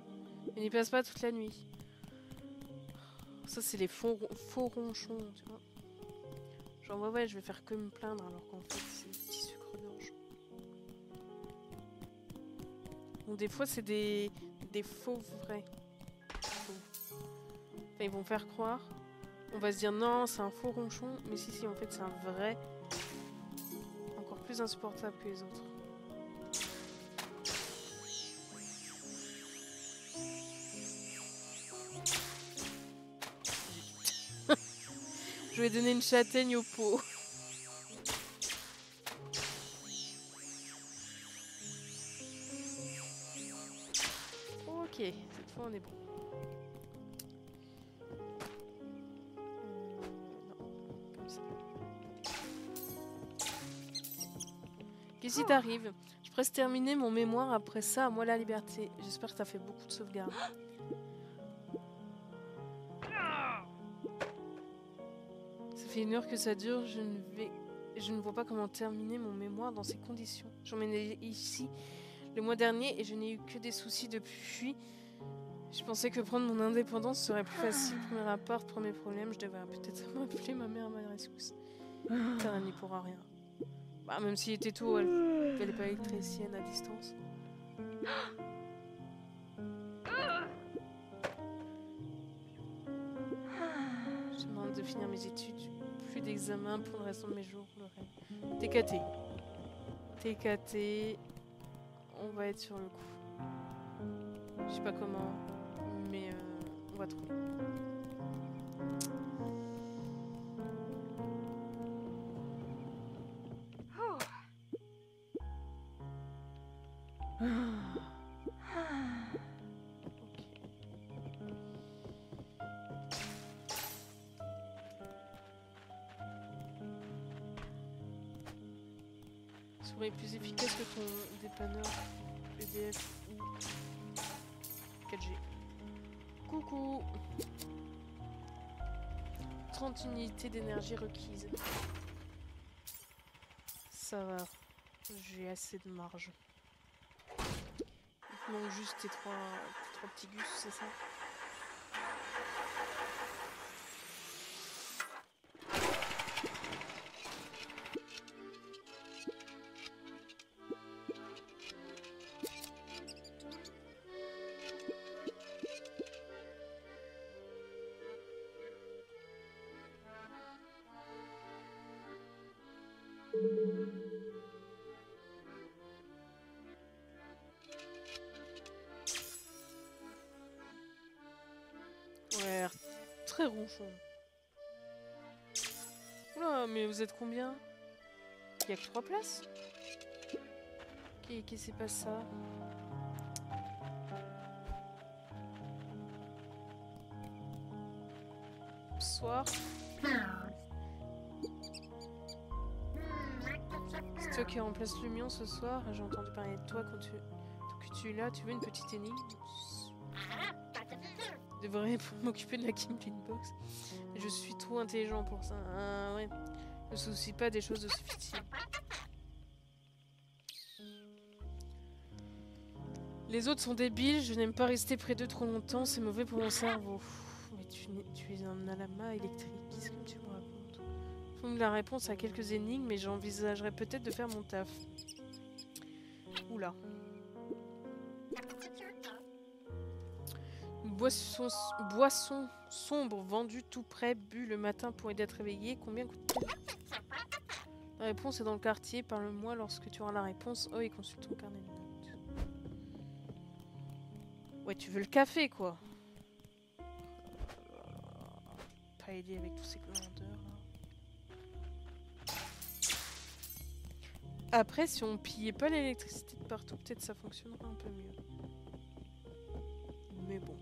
Et n'y passe pas toute la nuit. Ça, c'est les faux ronchons, tu vois. Genre, ouais, je vais faire que me plaindre alors qu'en fait, c'est des petits sucres d'orge. Donc, des fois, c'est des faux vrais. Faux. Enfin, ils vont faire croire. On va se dire non, c'est un faux ronchon. Mais si, en fait, c'est un vrai. Encore plus insupportable que les autres. Je vais donner une châtaigne au pot. Ok, cette fois on est bon. Non, comme ça. Qu'est-ce qui t'arrive? Je presse terminer mon mémoire, après ça, à moi la liberté. J'espère que t'as fait beaucoup de sauvegardes. Ça fait 1 heure que ça dure, je ne vois pas comment terminer mon mémoire dans ces conditions. J'emmenais ici le mois dernier et je n'ai eu que des soucis depuis. Je pensais que prendre mon indépendance serait plus facile. Premier appart, premier problème, je devrais peut-être m'appeler ma mère à ma rescousse. Putain, elle n'y pourra rien. Bah, même s'il était tôt, elle n'est pas électricienne à distance. Je demande de finir mes études. Plus d'examen pour le restant de mes jours. Le rêve. TKT. TKT. On va être sur le coup. Je sais pas comment, mais on va trouver. Serait plus efficace que ton dépanneur EDF ou 4G. Coucou. 30 unités d'énergie requises. Ça va. J'ai assez de marge. Il manque juste tes trois petits gus, c'est ça? Ouais, très ronchon. Oula, mais vous êtes combien? Il y a que 3 places? Qu'est-ce qui se passe ça? Bonsoir. C'est toi qui remplace Lumion ce soir. J'ai entendu parler de toi quand tu es là. Tu veux une petite énigme? Je devrais m'occuper de la Kimberly Box. Je suis trop intelligent pour ça. Ah ouais. Je me soucie pas des choses aussi futiles. Les autres sont débiles. Je n'aime pas rester près d'eux trop longtemps. C'est mauvais pour mon cerveau. Mais tu es un alama électrique. Qu'est-ce que tu me racontes? Faut me la réponse à quelques énigmes, mais j'envisagerais peut-être de faire mon taf. Oula. Une boisson sombre vendue tout près, bu le matin pour aider à te réveiller. Combien coûte-t-elle? La réponse est dans le quartier. Parle-moi lorsque tu auras la réponse. Oh, et consulte ton carnet de notes. Ouais, tu veux le café, quoi. Pas aidé avec tous ces commandeurs, là. Après, si on pillait pas l'électricité de partout, peut-être ça fonctionnerait un peu mieux. Mais bon.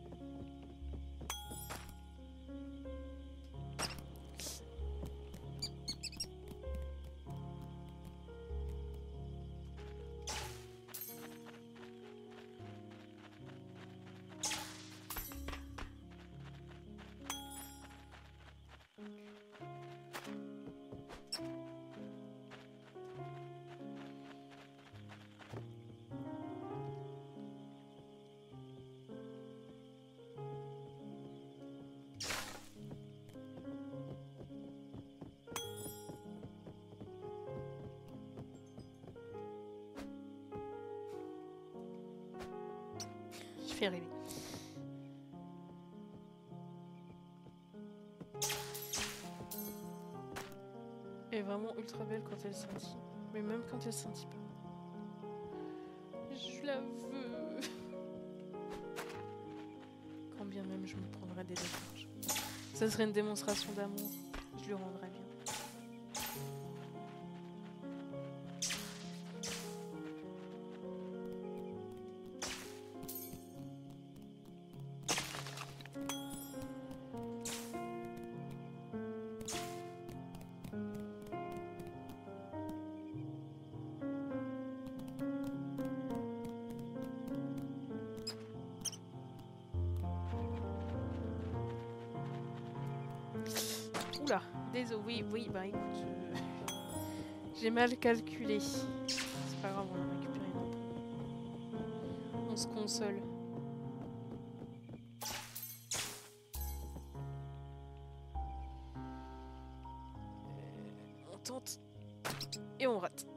Je fais rêver. Elle est vraiment ultra belle quand elle scintille. Mais même quand elle scintille pas. Je la veux. Quand bien même je me prendrais des décharges. Ça serait une démonstration d'amour. Je le rendrai bien. Oula, désolé, oui, bah écoute, j'ai mal calculé. C'est pas grave, on a récupéré un peu. On se console. On tente et on rate.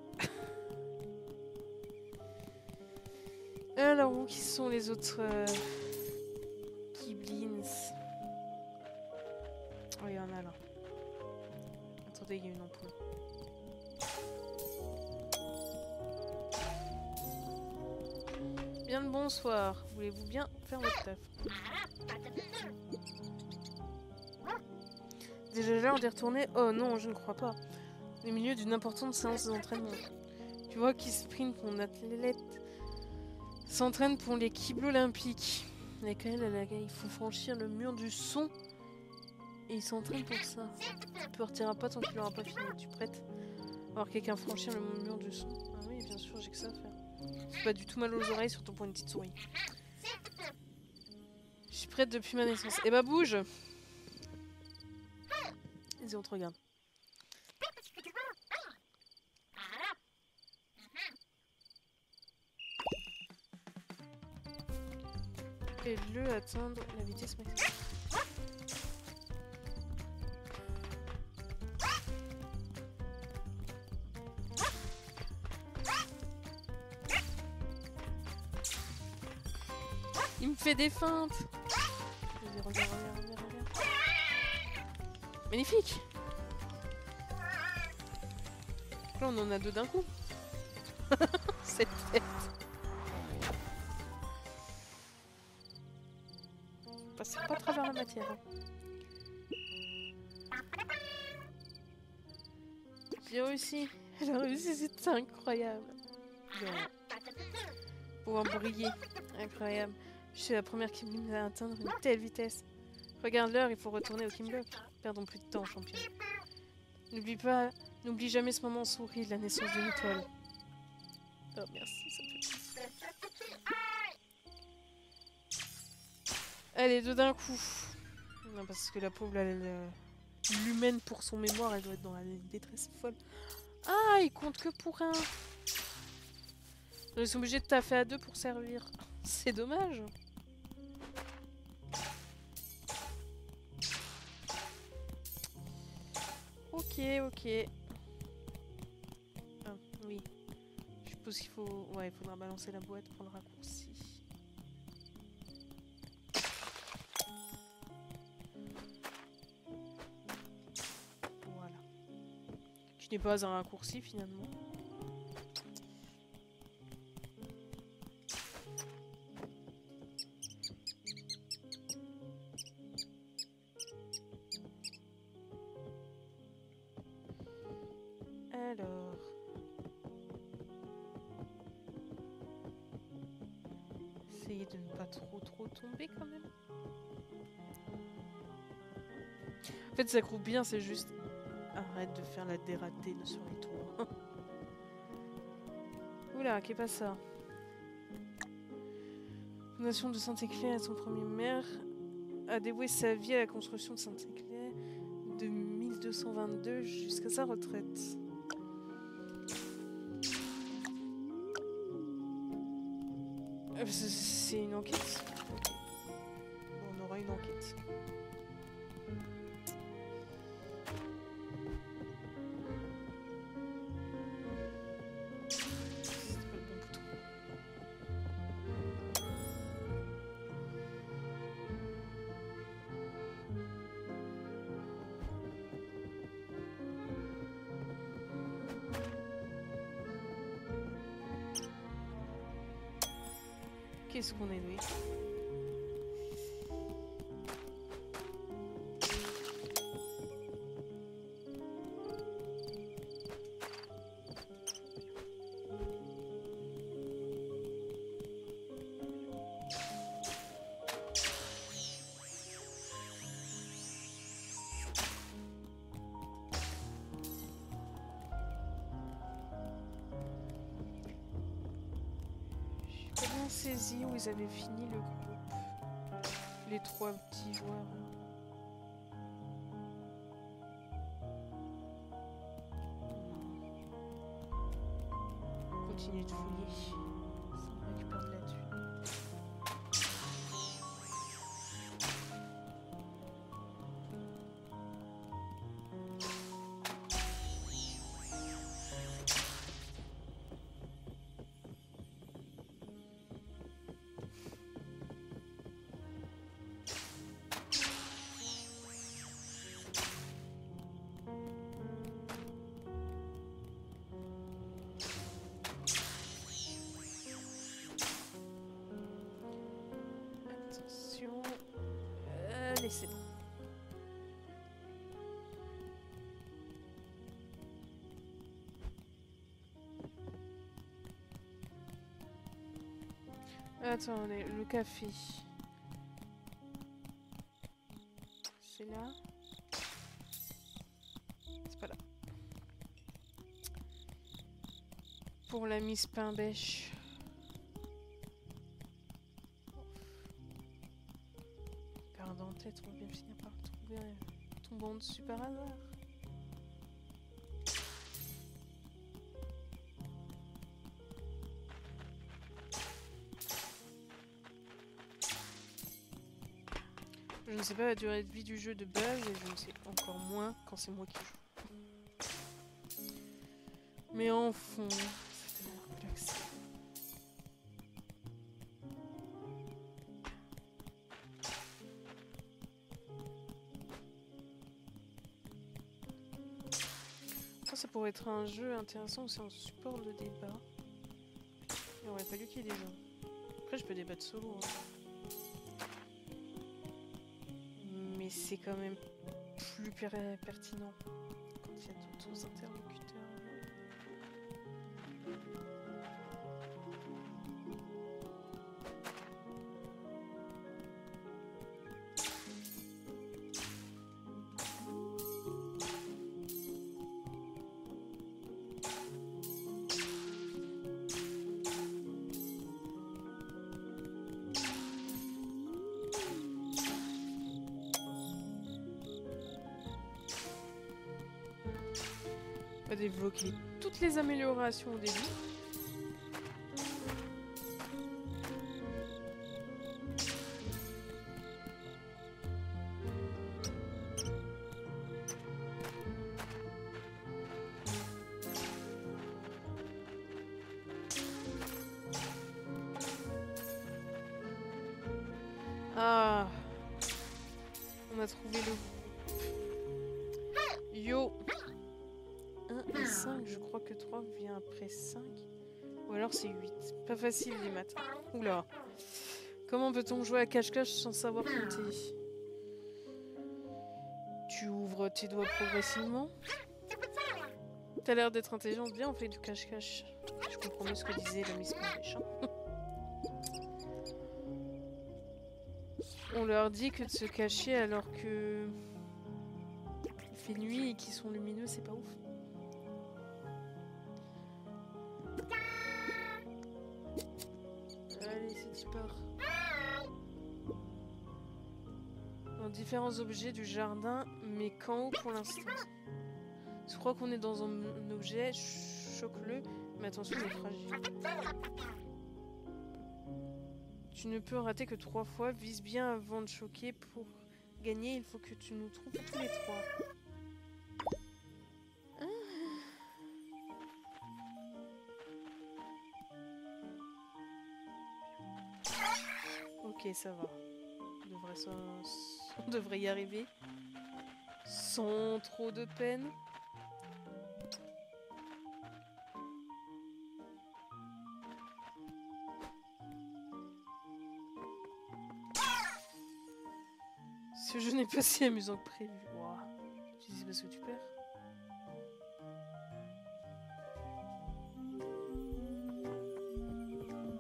Alors, où qui sont les autres Kiblins? Oh, il y en a là. Attendez, il y a une ampoule. Bien le bonsoir. Voulez-vous bien faire votre taf? Déjà l'heure d'y retourner? Oh non, je ne crois pas. Au milieu d'une importante séance d'entraînement. Tu vois qui sprint, mon athlète s'entraîne pour les Kibbles olympiques. Il faut franchir le mur du son. Et il s'entraîne pour ça. Tu ne partiras pas tant qu'il n'aura pas fini. Tu prêtes à voir quelqu'un franchir le mur du son? Ah oui, bien sûr, j'ai que ça à faire. C'est pas du tout mal aux oreilles, surtout pour une petite souris. Je suis prête depuis ma naissance. Eh bah bouge! Vas-y, on te regarde. Fais-le atteindre la vitesse maximum. Il me fait des feintes. Vas-y, regarde. Magnifique. Là, on en a deux d'un coup. Cette tête. On passe pas à travers la matière. Hein. J'ai réussi. Elle a réussi, c'est incroyable. Bien. Pouvoir briller. Incroyable. Je suis la première qui va atteindre une telle vitesse. Regarde l'heure, il faut retourner au Kimblock. Perdons plus de temps, champion. N'oublie jamais ce moment souri de la naissance d'une étoile. Oh merci, ça me fait plaisir. Allez, deux d'un coup. Non, parce que la pauvre, l'humaine pour son mémoire, elle doit être dans la détresse folle. Ah, il compte que pour un. Ils sont obligés de taffer à deux pour servir. C'est dommage. Ok. Ah, oui. Je suppose qu'il faut... Ouais, il faudra balancer la boîte pour le raccourci. Voilà. Qui n'est pas un raccourci finalement. Alors... Essayer de ne pas trop tomber quand même. En fait, ça groupe bien, c'est juste... Arrête de faire la dératée sur les tours. Oula, qu'est pas ça? Fondation de Saint-Éclair à son premier maire a dévoué sa vie à la construction de Saint-Éclair de 1222 jusqu'à sa retraite. C'est une enquête? Okay. Bon, on aura une enquête. Qu'est-ce qu'on est doué. saisi où ils avaient fini le groupe. Les 3 petits joueurs. Continuer de fouiller. Ça me récupère de la thune. Attention. Allez, c'est bon. Attendez, le café. C'est là. C'est pas là. Pour la Miss Pain-Bêche. Garde en tête, on va bien finir par trouver tombant dessus par hasard. Je ne sais pas la durée de vie du jeu de base et je ne sais encore moins quand c'est moi qui joue. Mais en fond, c'est tellement complexe. Ça pourrait être un jeu intéressant où c'est un support de débat. Il aurait fallu qu'il y ait des gens. Après, je peux débattre solo. Hein. Mais c'est quand même plus pertinent quand il y a d'autres interlocuteurs. On va débloquer toutes les améliorations au début. Ah, on a trouvé le groupe. Yo. 1 et 5, je crois que 3 vient après 5. Ou alors c'est 8. Pas facile les maths. Oula. Comment peut-on jouer à cache-cache sans savoir compter? Tu ouvres tes doigts progressivement. T'as l'air d'être intelligente. Bien, on fait du cache-cache. Je comprends mieux ce que disait la Miss Pain-Bêche. On leur dit que de se cacher alors que il fait nuit et qu'ils sont lumineux, c'est pas ouf. Allez, c'est part. Dans différents objets du jardin, mais qu'en haut pour l'instant. Je crois qu'on est dans un objet, choque-le, mais attention, il est fragile. Tu ne peux rater que 3 fois, vise bien avant de choquer. Pour gagner, il faut que tu nous trouves tous les 3. Ok, ça va. On devrait y arriver. Sans trop de peine. Ce jeu n'est pas si amusant que prévu. Wow. Tu dis c'est parce que tu perds.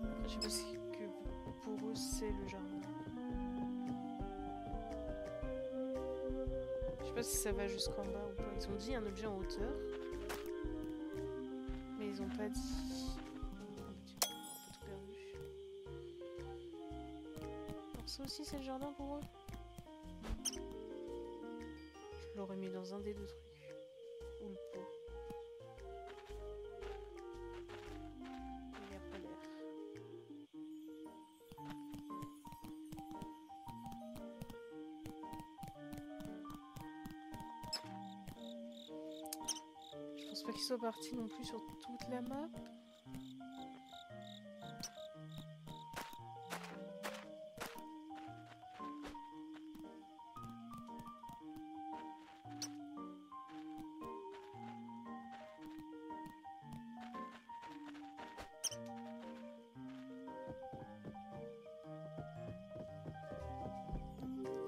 Après, je sais pas si que pour eux c'est le jardin. Je sais pas si ça va jusqu'en bas ou pas. Ils ont dit un objet en hauteur. Mais ils ont pas dit. On a un peu tout perdu. aussi, c'est le jardin pour eux? Je l'aurais mis dans un des deux trucs. Ou le pot. Il n'y a pas l'air. Je pense pas qu'il soit parti non plus sur toute la map.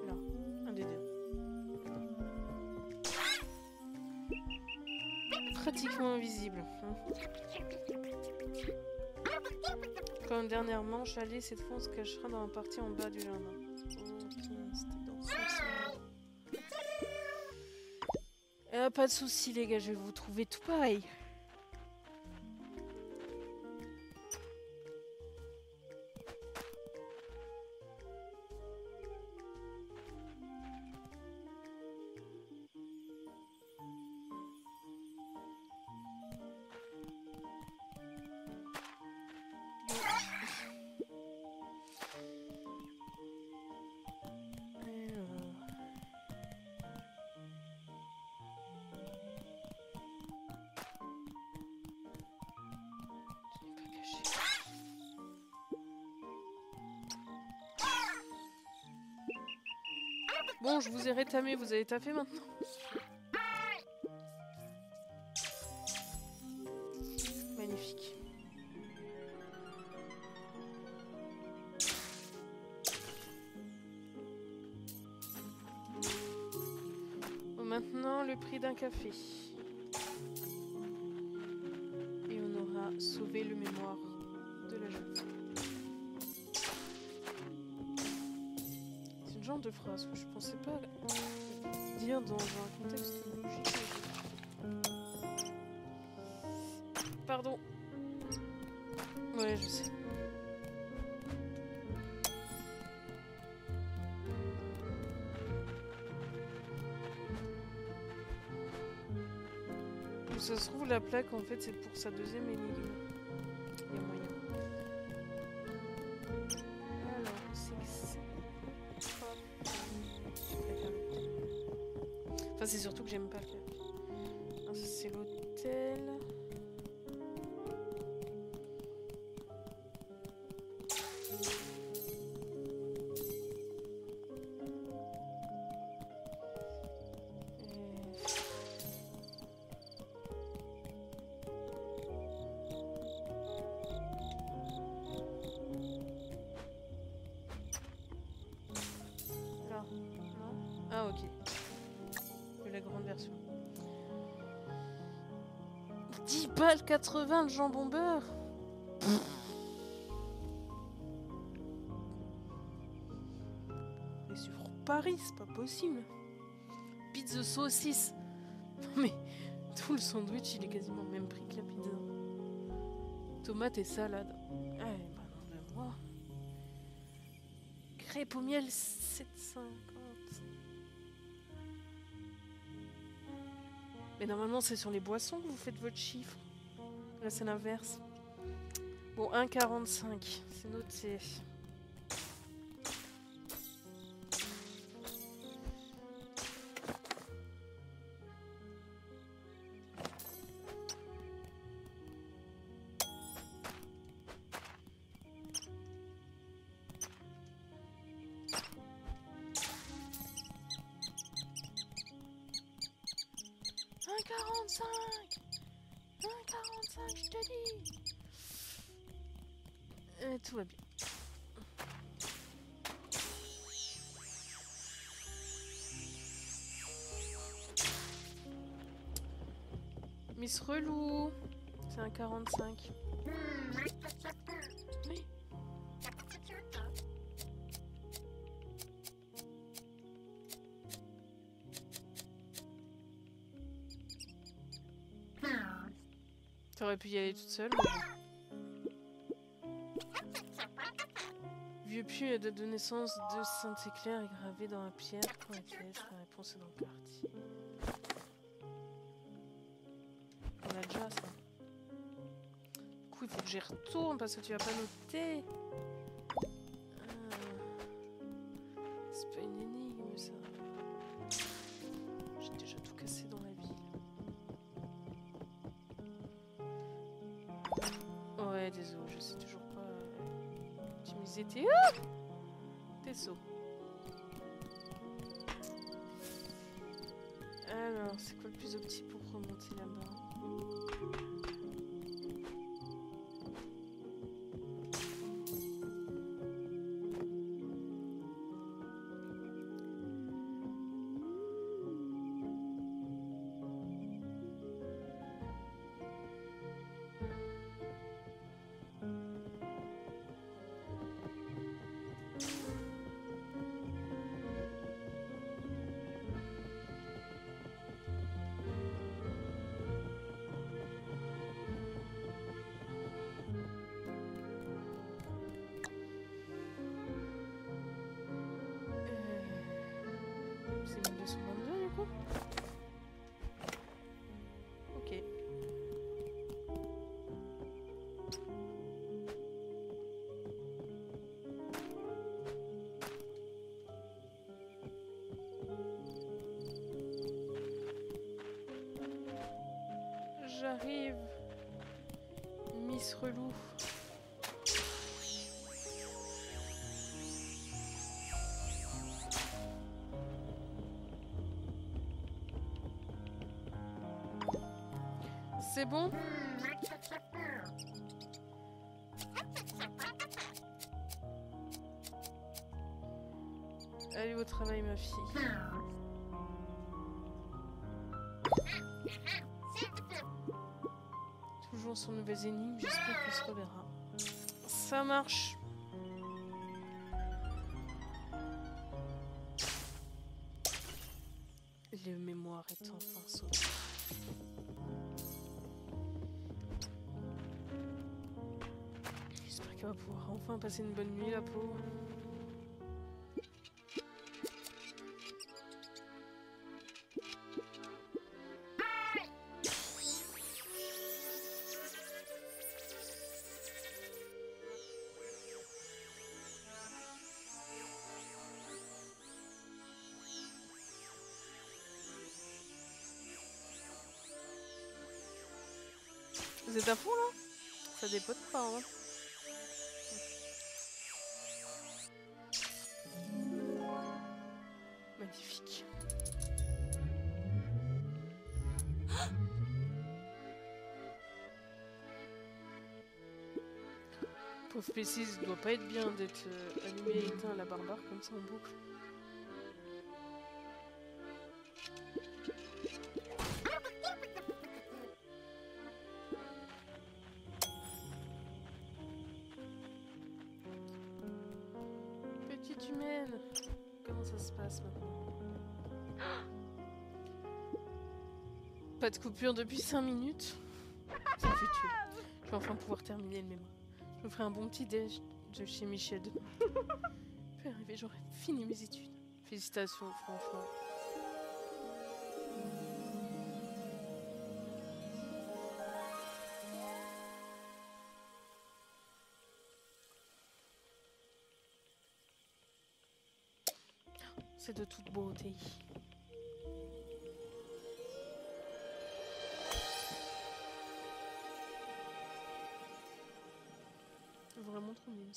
Là, un des deux. Pratiquement invisible. Comme dernière manche, allez, cette fois on se cachera dans la partie en bas du jardin. Ok, c'était dans ce sens-là. Pas de soucis les gars, je vais vous trouver tout pareil. Bon, je vous ai rétamé, vous avez taffé maintenant. Magnifique. Bon, maintenant, le prix d'un café. Et on aura sauvé le mémoire de la jeune fille. Genre de phrase que je pensais pas dire dans un contexte logique. Pardon. Ouais, je sais. Ça se trouve, la plaque, en fait, c'est pour sa deuxième énigme. Il y a moyen. Alors, c'est que c'est... Enfin, c'est surtout que j'aime pas le café. Ah, ça, c'est l'hôtel. Là, non? Ah, ok. La grande version. 10 balles 80 le jambon beurre. Mais sur Paris, c'est pas possible. Pizza saucisse. Non mais tout le sandwich il est quasiment le même prix que la pizza. Tomate et salade. Ah bah non mais moi. Crêpe au miel 7,50. Mais normalement, c'est sur les boissons que vous faites votre chiffre. Là, c'est l'inverse. Bon, 1,45. C'est noté. Je te dis. Tout va bien. Miss Relou, c'est un 45. Oui. T'aurais pu y aller toute seule. Mais... vieux puits, la date de naissance de Saint-Éclair est gravée dans la pierre. Pour la piège, la réponse est dans le quartier. On a déjà ça. Du coup, il faut que j'y retourne parce que tu vas pas noter. C'est pas une énigme ça. J'ai déjà tout cassé dans la ville. Ouais, désolé, je sais toujours pas optimiser tes... tes sauts. Alors, c'est quoi le plus optique pour remonter là-bas? C'est 1222 du coup? Ok. J'arrive. Miss Relou. C'est bon? Allez au travail ma fille. Toujours sur nouvelles énigmes, j'espère qu'on se reverra. Ça marche. Le mémoire est enfin sauvé. J'espère qu'elle va pouvoir enfin passer une bonne nuit, la pauvre. Vous êtes à fond là? Ça dépote pas, hein? Magnifique. Pauvre P6, doit pas être bien d'être allumé et éteint à la barbare comme ça en boucle. Petite humaine, comment ça se passe maintenant? Pas de coupure depuis 5 minutes. Ça fait tuer. Je vais enfin pouvoir terminer le mémoire. Je me ferai un bon petit déj de chez Michel. Je vais arriver, j'aurai fini mes études. Félicitations, franchement. C'est de toute beauté. Vraiment trop mignon.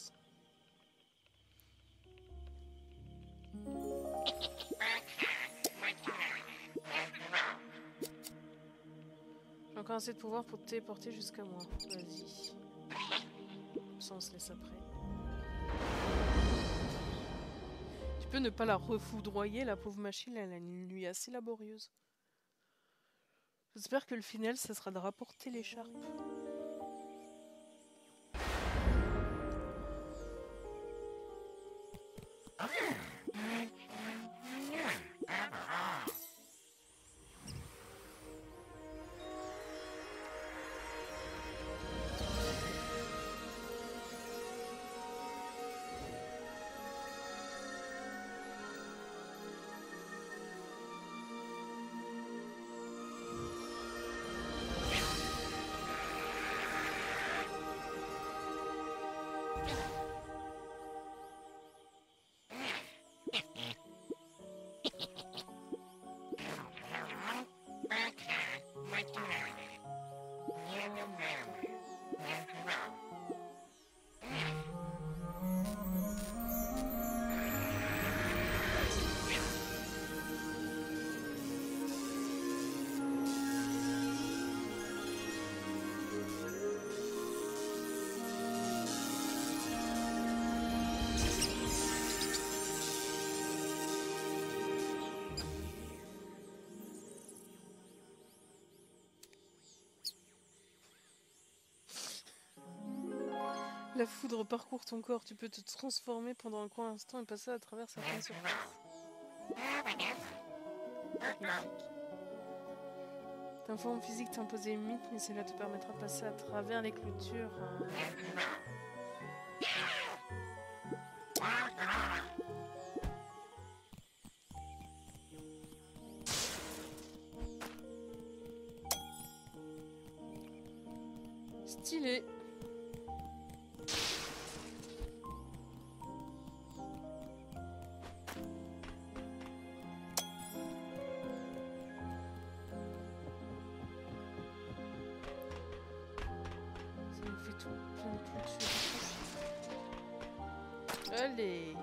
J'ai encore assez de pouvoir pour te téléporter jusqu'à moi. Vas-y. Ça, on se laisse après. Tu peux ne pas la refoudroyer, la pauvre machine, elle a une nuit assez laborieuse. J'espère que le final, ça sera de rapporter l'écharpe. La foudre parcourt ton corps, tu peux te transformer pendant un court instant et passer à travers certaines surfaces. Ta forme physique t'impose des limites, mais cela te permettra de passer à travers les clôtures. Stylé. Ça nous fait tout plein de clôtures. Allez.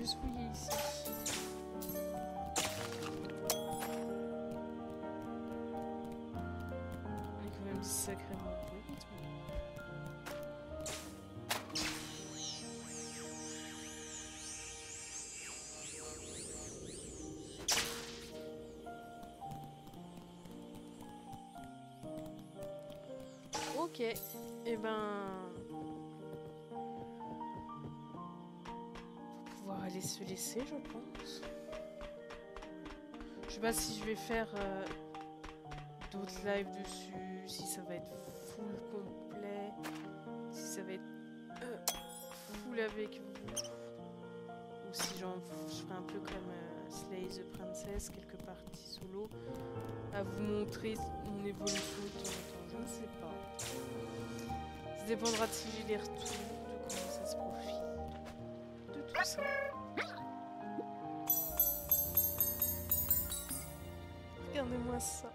Fouiller ici. On est quand même sacrément brut. Ok, et ben... aller se laisser, je pense. Je sais pas si je vais faire d'autres lives dessus, si ça va être full complet, si ça va être full avec vous, ou si je ferai un peu comme Slay the Princess, quelques parties solo, à vous montrer mon évolution de temps en temps. Je ne sais pas. Ça dépendra de si j'ai les retours, de comment ça se profile, de tout ça. Regardez-moi ça.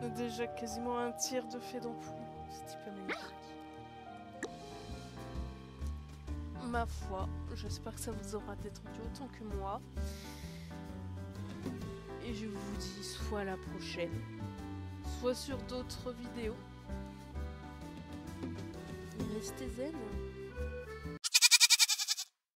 On a déjà quasiment un tiers de fait d'ampoule. C'est hyper magnifique. Ma foi, j'espère que ça vous aura détendu autant que moi. Et je vous dis soit à la prochaine, soit sur d'autres vidéos. Restez zen.